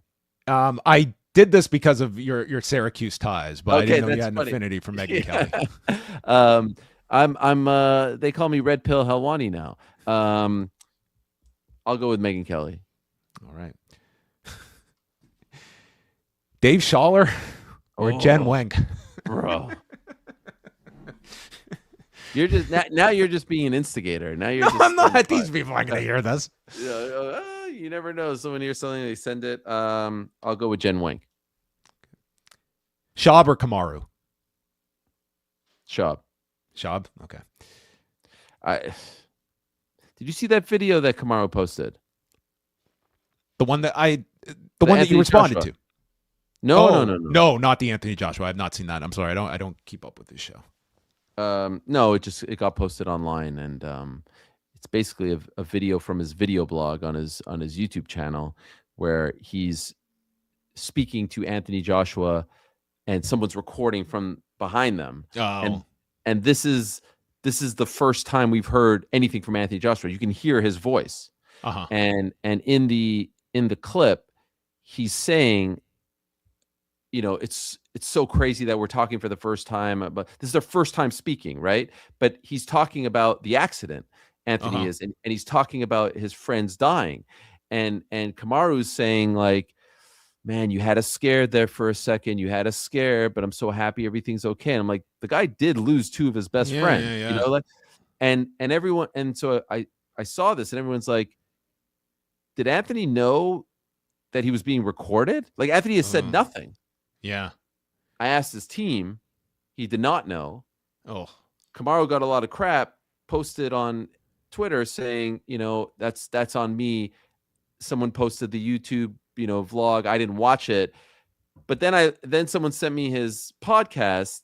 A: I did this because of your Syracuse ties, but I didn't know you had an affinity for Megan Kelly.
K: They call me Red Pill Helwani now. I'll go with Megan Kelly.
A: All right. Dave Schaller or Jen Wenk?
K: Bro. You're just being an instigator. Now you're
A: I'm not. These people aren't going to hear this.
K: You never know. Someone hears something, they send it. I'll go with Jen Wenk.
A: Schaub or Kamaru?
K: Schaub.
A: Okay.
K: Did you see that video that Kamaru posted?
A: The one that you responded to. No, not the Anthony Joshua. I've not seen that. I'm sorry. I don't keep up with this show.
K: No, it got posted online, and it's basically a video from his video blog on his YouTube channel where he's speaking to Anthony Joshua, and someone's recording from behind them. And this is the first time we've heard anything from Anthony Joshua. You can hear his voice. And in the clip, he's saying, it's so crazy that we're talking for the first time, but this is their first time speaking, right? But he's talking about the accident, Anthony is, and he's talking about his friends dying. And Kamaru's saying, like, man, you had us scared there for a second. You had us scared, but I'm so happy everything's okay. And I'm like, the guy did lose two of his best friends, and everyone. And so I saw this, and everyone's like, did Anthony know that he was being recorded? Like Anthony has said nothing.
A: Yeah.
K: I asked his team. He did not know.
A: Oh.
K: Kamaru got a lot of crap, posted on Twitter saying, that's on me. Someone posted the YouTube, vlog. I didn't watch it. But then someone sent me his podcast,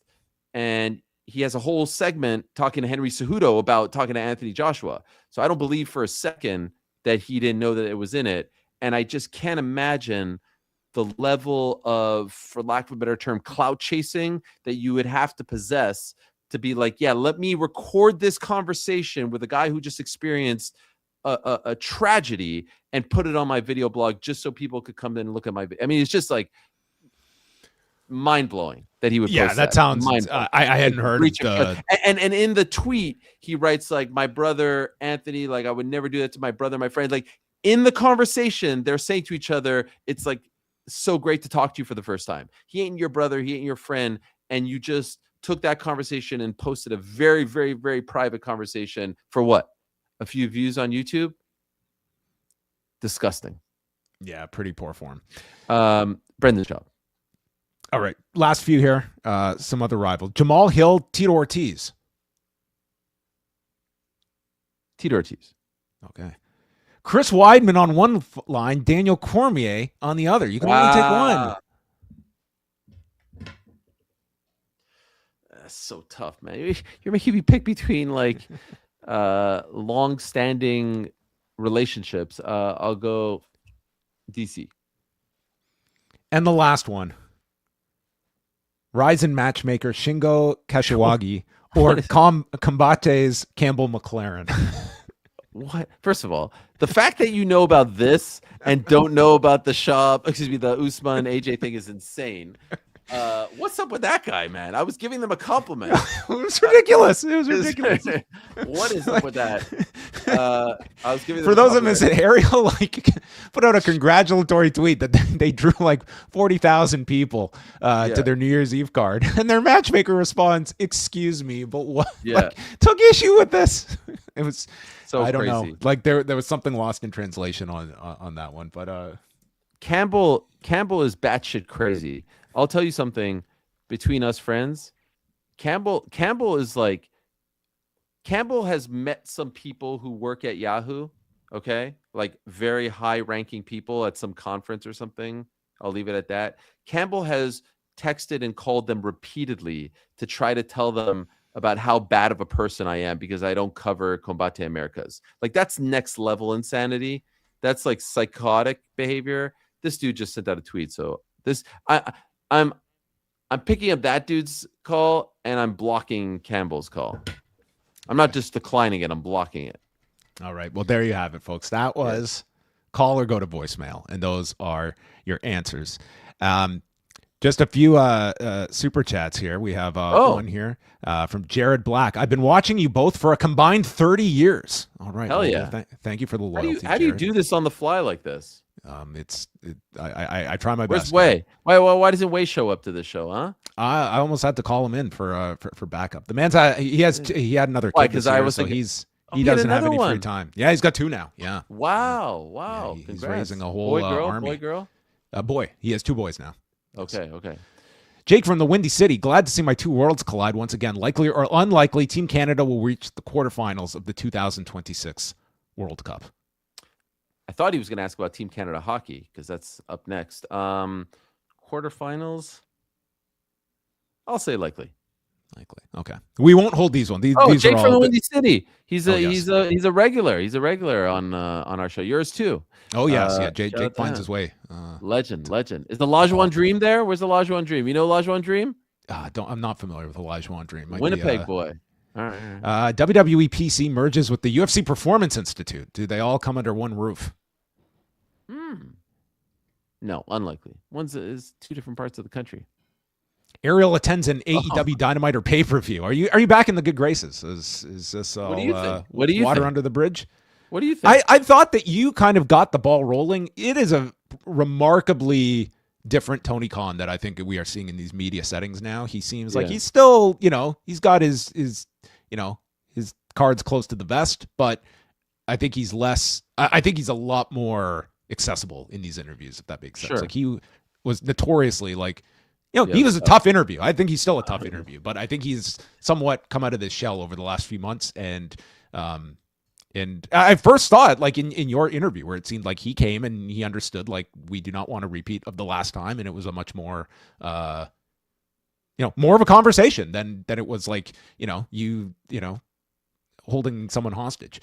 K: and he has a whole segment talking to Henry Cejudo about talking to Anthony Joshua. So I don't believe for a second that he didn't know that it was in it. And I just can't imagine the level of, for lack of a better term, clout chasing that you would have to possess to be like, yeah, let me record this conversation with a guy who just experienced a tragedy and put it on my video blog just so people could come in and look at my video. I mean, it's just like mind-blowing that he would post
A: that sounds I hadn't heard the...
K: and in the tweet he writes like, my brother Anthony, like I would never do that to my brother, my friend. Like in the conversation they're saying to each other, it's like so great to talk to you for the first time. He ain't your brother, he ain't your friend, and you just took that conversation and posted a very, very, very private conversation for what? A few views on YouTube? Disgusting.
A: Yeah, pretty poor form.
K: Brendan's job.
A: All right, last few here. Some other rivals. Jamal Hill, Tito Ortiz.
K: Tito Ortiz.
A: Okay. Chris Weidman on one line, Daniel Cormier on the other. You can only take one.
K: That's so tough, man. You're making me pick between like long-standing relationships. I'll go DC.
A: And the last one. Ryzen matchmaker Shingo Kashiwagi or Combate's Campbell McLaren.
K: What? First of all, the fact that you know about this and don't know about the Usman AJ thing is insane. What's up with that guy, man? I was giving them a compliment.
A: It was ridiculous. It was ridiculous.
K: What is up with that? I was giving them
A: for those of us at Ariel, put out a congratulatory tweet that they drew like 40,000 people to their New Year's Eve card, and their matchmaker responds, "Excuse me, but what?"
K: Yeah,
A: took issue with this. It was
K: so
A: I don't
K: crazy.
A: know. Like there was something lost in translation on that one, but
K: Campbell is batshit crazy. I'll tell you something between us friends. Campbell has met some people who work at Yahoo, okay? Like very high-ranking people at some conference or something. I'll leave it at that. Campbell has texted and called them repeatedly to try to tell them about how bad of a person I am because I don't cover Combate Americas. Like that's next level insanity. That's like psychotic behavior. This dude just sent out a tweet. So I'm picking up that dude's call and I'm blocking Campbell's call. I'm not just declining it, I'm blocking it.
A: All right. Well, there you have it, folks. That was call or go to voicemail, and those are your answers. Just a few super chats here. We have one here from Jared Black. I've been watching you both for a combined 30 years. All right.
K: Hell yeah.
A: Thank you for the loyalty.
K: How do you do this on the fly like this?
A: I try my best.
K: Where's Way? Why doesn't Way show up to this show, huh?
A: I almost had to call him in for backup. The man's he had another kid this year, so he doesn't have any free time. Yeah, he's got two now. Yeah.
K: Wow.
A: Yeah, he's raising a whole army.
K: Boy, girl.
A: Boy. He has two boys now.
K: Okay.
A: Jake from the Windy City. Glad to see my two worlds collide once again. Likely or unlikely, Team Canada will reach the quarterfinals of the 2026 World Cup.
K: I thought he was going to ask about Team Canada hockey because that's up next. Quarterfinals. I'll say likely.
A: Okay. We won't hold these ones. These
K: Jake
A: are all
K: from the Windy City. He's a regular. He's a regular on our show. Yours too.
A: Oh yes, yeah. Jake finds his way.
K: Legend. Is the Lajuan Dream there? Where's the Lajuan Dream? You know Lajuan Dream?
A: I'm not familiar with the Lajuan Dream.
K: Winnipeg boy. All right.
A: WWE PC merges with the UFC Performance Institute. Do they all come under one roof?
K: No, unlikely. One's is two different parts of the country.
A: Ariel attends an AEW Dynamite or pay-per-view. Are you back in the good graces? Is this all,
K: what do you think? What do you
A: water
K: think?
A: under the bridge?
K: What do you think?
A: I thought that you kind of got the ball rolling. It is a remarkably different Tony Khan that I think we are seeing in these media settings now. He seems like he's still, he's got his cards close to the vest, but I think he's less. I think he's a lot more accessible in these interviews, if that makes sense.
K: Sure.
A: Like he was notoriously like, he was a tough interview. I think he's still a tough interview, but I think he's somewhat come out of this shell over the last few months. And I first saw it like in your interview where it seemed like he came and he understood like we do not want a repeat of the last time, and it was a much more more of a conversation than it was like you holding someone hostage.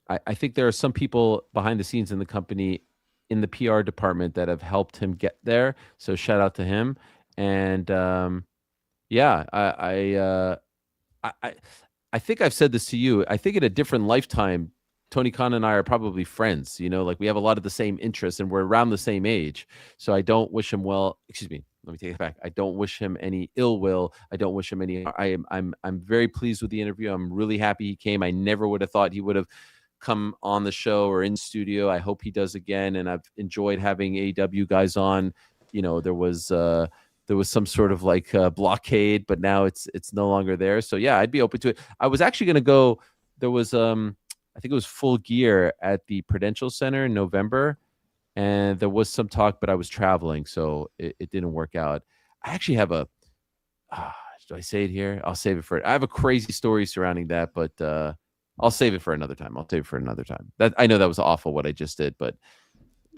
K: I think there are some people behind the scenes in the company, in the PR department, that have helped him get there. So shout out to him. And I think I've said this to you. I think in a different lifetime, Tony Khan and I are probably friends. Like we have a lot of the same interests and we're around the same age. So I don't wish him well. Excuse me. Let me take it back. I don't wish him any ill will. I don't wish him any. I'm very pleased with the interview. I'm really happy he came. I never would have thought he would have come on the show or in studio. I hope he does again. And I've enjoyed having AEW guys on. There was some sort of like blockade, but now it's no longer there. So yeah, I'd be open to it. I was actually going to go. There was I think it was Full Gear at the Prudential Center in November, and there was some talk, but I was traveling, so it didn't work out. I actually have a. Do I say it here? I'll save it for it. I have a crazy story surrounding that, but I'll save it for another time. That I know that was awful what I just did, but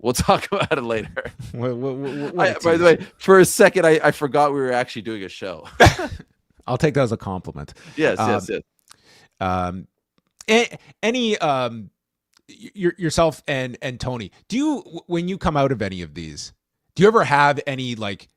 K: we'll talk about it later.
A: By
K: the way, for a second, I forgot we were actually doing a show.
A: I'll take that as a compliment.
K: Yes.
A: Any yourself and Tony, do you, when you come out of any of these, do you ever have any like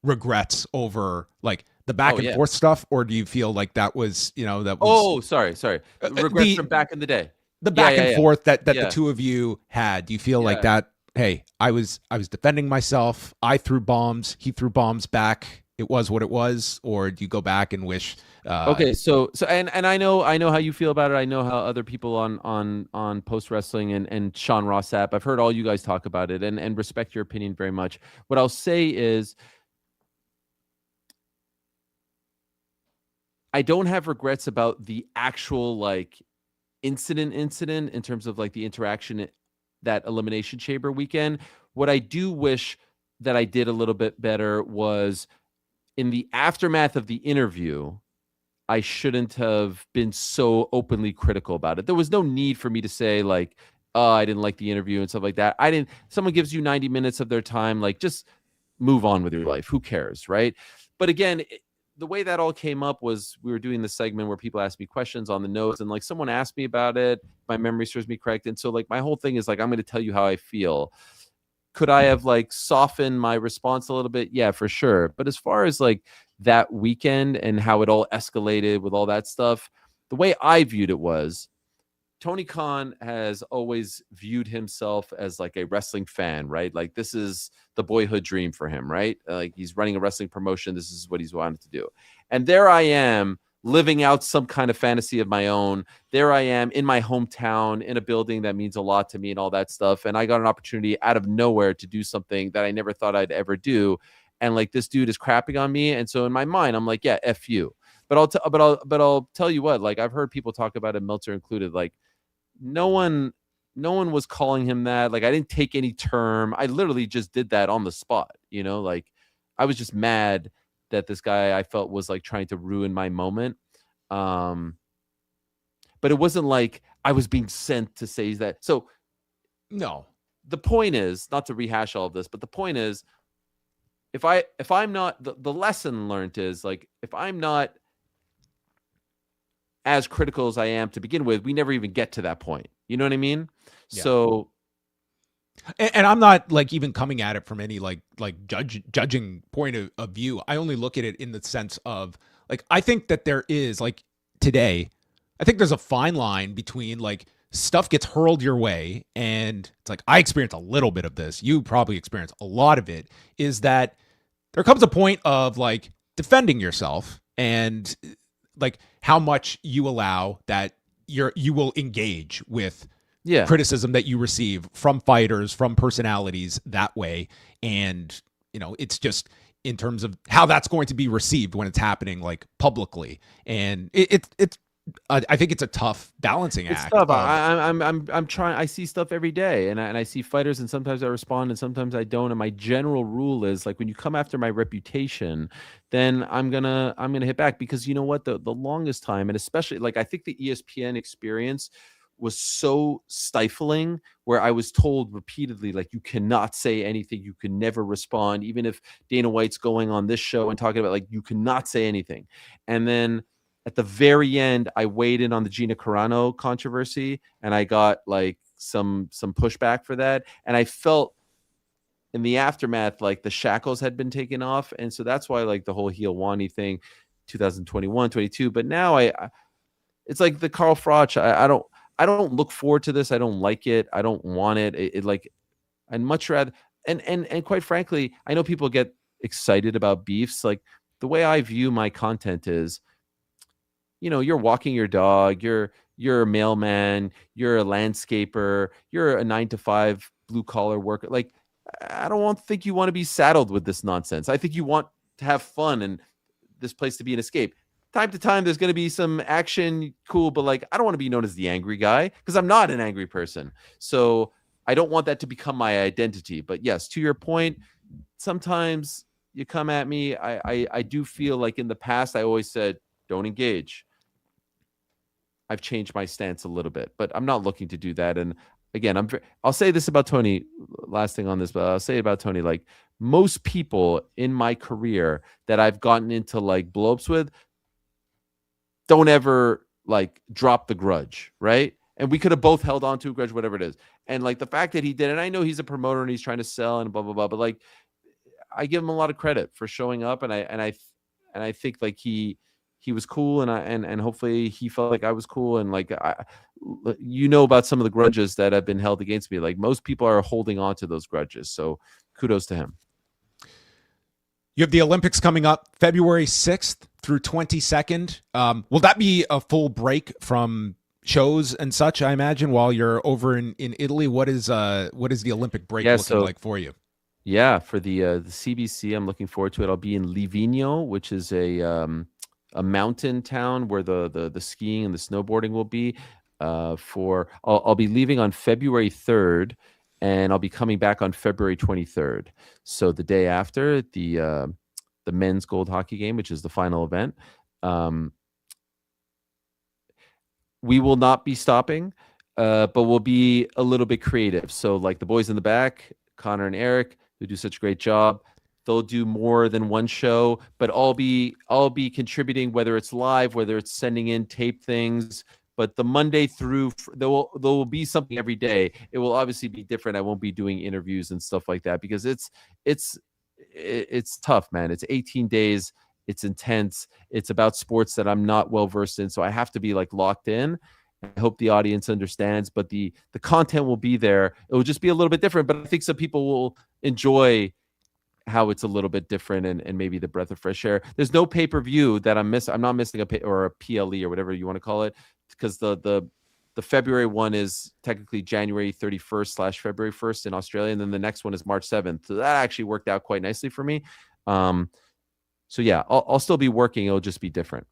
A: regrets over like the back and forth stuff, or do you feel like that was that was?
K: Oh, sorry. Regrets from back in the day.
A: The back and forth that the two of you had. Do you feel like that? Hey, I was defending myself. I threw bombs. He threw bombs back. It was what it was. Or do you go back and wish?
K: Okay, so and I know how you feel about it. I know how other people on Post Wrestling and Sean Rossap. I've heard all you guys talk about it and respect your opinion very much. What I'll say is, I don't have regrets about the actual like incident in terms of like the interaction that Elimination Chamber weekend. What I do wish that I did a little bit better was in the aftermath of the interview, I shouldn't have been so openly critical about it. There was no need for me to say like, oh, I didn't like the interview and stuff like that. Someone gives you 90 minutes of their time, like just move on with your life. Who cares, right? But again, the way that all came up was we were doing this segment where people asked me questions on the nose, and like someone asked me about it. My memory serves me correct. And so like my whole thing is like, I'm going to tell you how I feel. Could I have like softened my response a little bit? Yeah, for sure. But as far as like that weekend and how it all escalated with all that stuff, the way I viewed it was Tony Khan has always viewed himself as like a wrestling fan, right? Like this is the boyhood dream for him, right? Like he's running a wrestling promotion. This is what he's wanted to do. And there I am living out some kind of fantasy of my own. There I am in my hometown in a building that means a lot to me and all that stuff. And I got an opportunity out of nowhere to do something that I never thought I'd ever do. And like this dude is crapping on me. And so in my mind, I'm like, yeah, F you. But I'll tell you what, like I've heard people talk about it, Meltzer included, like no one was calling him that. Like I didn't take any term. I literally just did that on the spot, like I was just mad that this guy I felt was like trying to ruin my moment. But it wasn't like I was being sent to say that. So
A: no,
K: the point is not to rehash all of this, but the point is if I'm not, the lesson learned is like, if I'm not as critical as I am to begin with, we never even get to that point. You know what I mean? Yeah. So,
A: and I'm not like even coming at it from any like judging point of view. I only look at it in the sense of like, I think that there is like today, I think there's a fine line between like stuff gets hurled your way. And it's like, I experience a little bit of this. You probably experience a lot of it, is that there comes a point of like defending yourself and like how much you allow that you will engage with criticism that you receive from fighters, from personalities that way. And, it's just in terms of how that's going to be received when it's happening like publicly. And it's I think it's a tough balancing act.
K: It's tough. I'm trying. I see stuff every day, and I see fighters, and sometimes I respond, and sometimes I don't. And my general rule is like, when you come after my reputation, then I'm gonna hit back, because you know what, the longest time, and especially like I think the ESPN experience was so stifling, where I was told repeatedly, like, you cannot say anything, you can never respond, even if Dana White's going on this show and talking about, like, you cannot say anything. And then at the very end, I weighed in on the Gina Carano controversy, and I got like some pushback for that. And I felt in the aftermath like the shackles had been taken off. And so that's why, like, the whole Helwani thing, 2021, 22. But now it's like the Carl Froch. I don't look forward to this. I don't like it. I don't want it. It like, I'd much rather, and quite frankly, I know people get excited about beefs. Like, the way I view my content is, you know, you're walking your dog, you're a mailman, you're a landscaper, you're a 9-to-5 blue collar worker. Like, I don't think you want to be saddled with this nonsense. I think you want to have fun and this place to be an escape. Time to time, there's going to be some action, cool, but like, I don't want to be known as the angry guy, because I'm not an angry person. So I don't want that to become my identity. But yes, to your point, sometimes you come at me. I do feel like in the past, I always said, don't engage. I've changed my stance a little bit, but I'm not looking to do that. And again, I'll say this about Tony, last thing on this, but I'll say about Tony, like, most people in my career that I've gotten into like blowups with don't ever like drop the grudge, right? And we could have both held on to a grudge, whatever it is. And like the fact that he did, and I know he's a promoter and he's trying to sell and blah, blah, blah, but like, I give him a lot of credit for showing up. And I think like he was cool, and hopefully he felt like I was cool. And like, you know about some of the grudges that have been held against me. Like, most people are holding on to those grudges. So kudos to him.
A: You have the Olympics coming up February 6th through 22nd. Will that be a full break from shows and such, I imagine, while you're over in Italy? What is the Olympic break looking like for you?
K: Yeah, for the CBC, I'm looking forward to it. I'll be in Livigno, which is a mountain town where the skiing and the snowboarding will be. I'll be leaving on February 3rd, and I'll be coming back on February 23rd. So the day after the men's gold hockey game, which is the final event, we will not be stopping, but we'll be a little bit creative. So like the boys in the back, Connor and Eric, who do such a great job, they'll do more than one show, but I'll be contributing, whether it's live, whether it's sending in tape things. But the Monday through, there will be something every day. It will obviously be different. I won't be doing interviews and stuff like that, because it's tough, man. It's 18 days. It's intense. It's about sports that I'm not well versed in, so I have to be like locked in. I hope the audience understands, but the content will be there. It will just be a little bit different, but I think some people will enjoy how it's a little bit different, and maybe the breath of fresh air. There's no pay-per-view that I'm missing. I'm not missing a PLE or whatever you want to call it, because the February one is technically January 31st / February 1st in Australia, and then the next one is March 7th. So that actually worked out quite nicely for me. So yeah, I'll still be working. It'll just be different.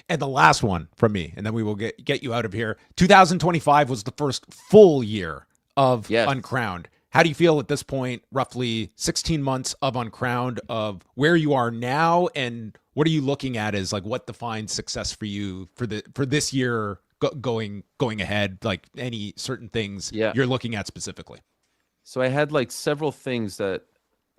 A: And the last one from me, and then we will get you out of here. 2025 was the first full year of Uncrowned. How do you feel at this point, roughly 16 months of Uncrowned, of where you are now, and what are you looking at as like what defines success for you for this year going ahead? Like any certain things you're looking at specifically?
K: So I had like several things that,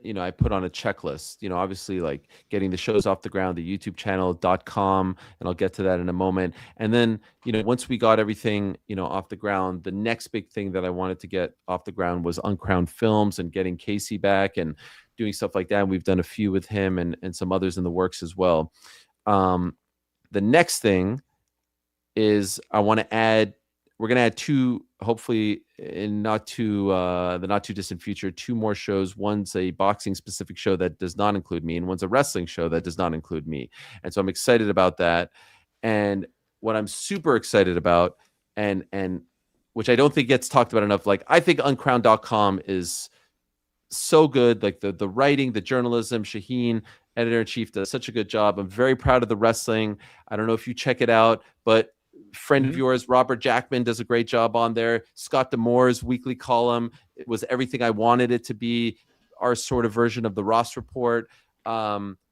K: you know, I put on a checklist, you know, obviously like getting the shows off the ground, the YouTube channel.com, and I'll get to that in a moment. And then, you know, once we got everything, you know, off the ground, the next big thing that I wanted to get off the ground was Uncrowned Films and getting Casey back and doing stuff like that. And we've done a few with him and some others in the works as well. The next thing is we're going to add two, hopefully in the not too distant future, two more shows. One's a boxing specific show that does not include me, and one's a wrestling show that does not include me. And so I'm excited about that. And what I'm super excited about, and which I don't think gets talked about enough, like I think uncrowned.com is so good. Like the writing, the journalism, Shaheen editor-in-chief, does such a good job. I'm very proud of the wrestling. I don't know if you check it out, but friend of yours, Robert Jackman, does a great job on there. Scott D'Amore's weekly column, it was everything I wanted it to be, our sort of version of the Ross Report.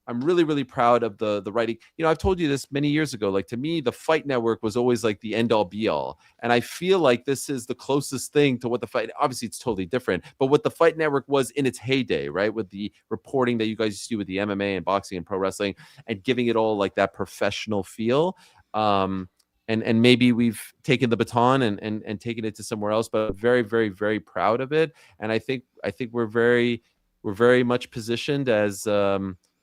K: I'm really, really proud of the writing. You know, I've told you this many years ago. Like, to me, the Fight Network was always like the end all be all. And I feel like this is the closest thing to what the Fight, obviously it's totally different, but what the Fight Network was in its heyday, right? With the reporting that you guys used to do with the MMA and boxing and pro wrestling and giving it all like that professional feel. And maybe we've taken the baton and taken it to somewhere else, but I'm very, very, very proud of it. And I think we're very much positioned as,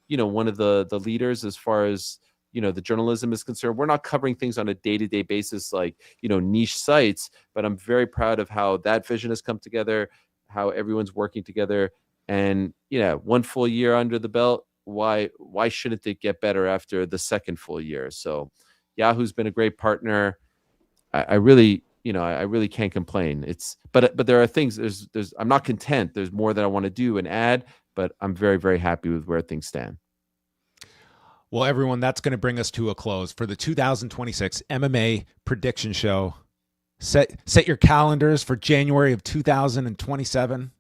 K: one of the leaders as far as, the journalism is concerned. We're not covering things on a day-to-day basis, like, niche sites, but I'm very proud of how that vision has come together, how everyone's working together. And, one full year under the belt, why shouldn't it get better after the second full year? So Yahoo's been a great partner. I really can't complain. But there are things, there's I'm not content. There's more that I want to do and add, but I'm very, very happy with where things stand.
A: Well, everyone, that's going to bring us to a close for the 2026 MMA Prediction Show. Set your calendars for January of 2027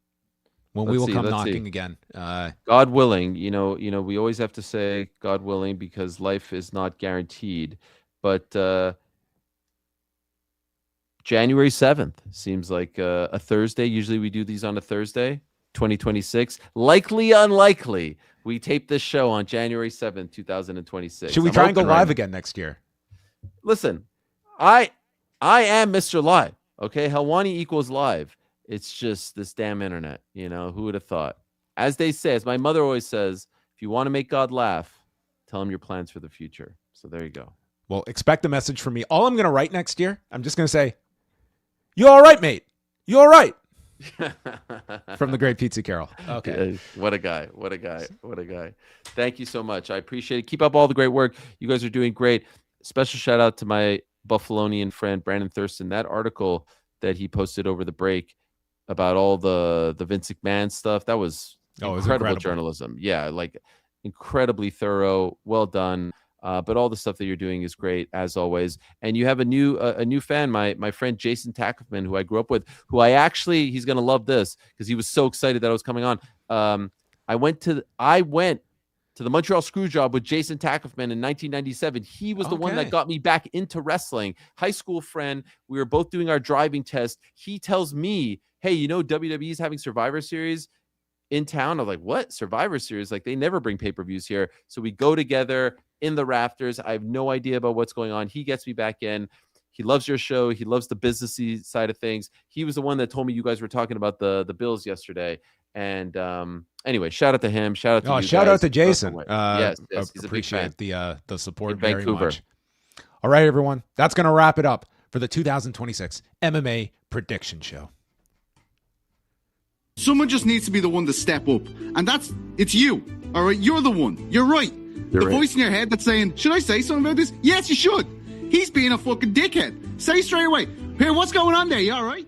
A: when we will come knocking again.
K: God willing, we always have to say God willing because life is not guaranteed. But January 7th seems like a Thursday. Usually we do these on a Thursday. 2026, likely unlikely, we tape this show on January 7th, 2026.
A: Should we try and go live again next year?
K: Listen, I am Mr. Live. Okay, Helwani equals live. It's just this damn internet. Who would have thought? As they say, as my mother always says, if you want to make God laugh, tell him your plans for the future. So there you go.
A: Well, expect a message from me. All I'm going to write next year, I'm just going to say, "You all right, mate? You all right?" From the great Pizza Carol. Okay.
K: What a guy. What a guy. What a guy. Thank you so much. I appreciate it. Keep up all the great work. You guys are doing great. Special shout out to my Buffalonian friend, Brandon Thurston. That article that he posted over the break about all the Vince McMahon stuff, that was incredible journalism. Yeah, like incredibly thorough. Well done. But all the stuff that you're doing is great, as always. And you have a new fan, my friend Jason Tackman, who I grew up with, who he's going to love this because he was so excited that I was coming on. I went to the Montreal Screwjob with Jason Tackman in 1997. He was the one that got me back into wrestling. High school friend. We were both doing our driving test. He tells me, "Hey, WWE's having Survivor Series in town." I'm like, "What? Survivor Series? Like, they never bring pay-per-views here." So we go together in the rafters. I have no idea about what's going on. He gets me back in. He loves your show. He loves the businessy side of things. He was the one that told me you guys were talking about the Bills yesterday. And anyway, shout out to him. Shout out to you
A: shout
K: guys.
A: Out to Jason.
K: Yes, he's
A: appreciate
K: a big fan.
A: The support
K: in
A: very
K: Vancouver.
A: much. All right, everyone. That's going to wrap it up for the 2026 MMA Prediction Show.
C: Someone just needs to be the one to step up. And it's you. All right? You're the one. You're right. The voice in your head that's saying, "Should I say something about this?" Yes, you should. He's being a fucking dickhead. Say straight away, "Here, what's going on there? You all right?"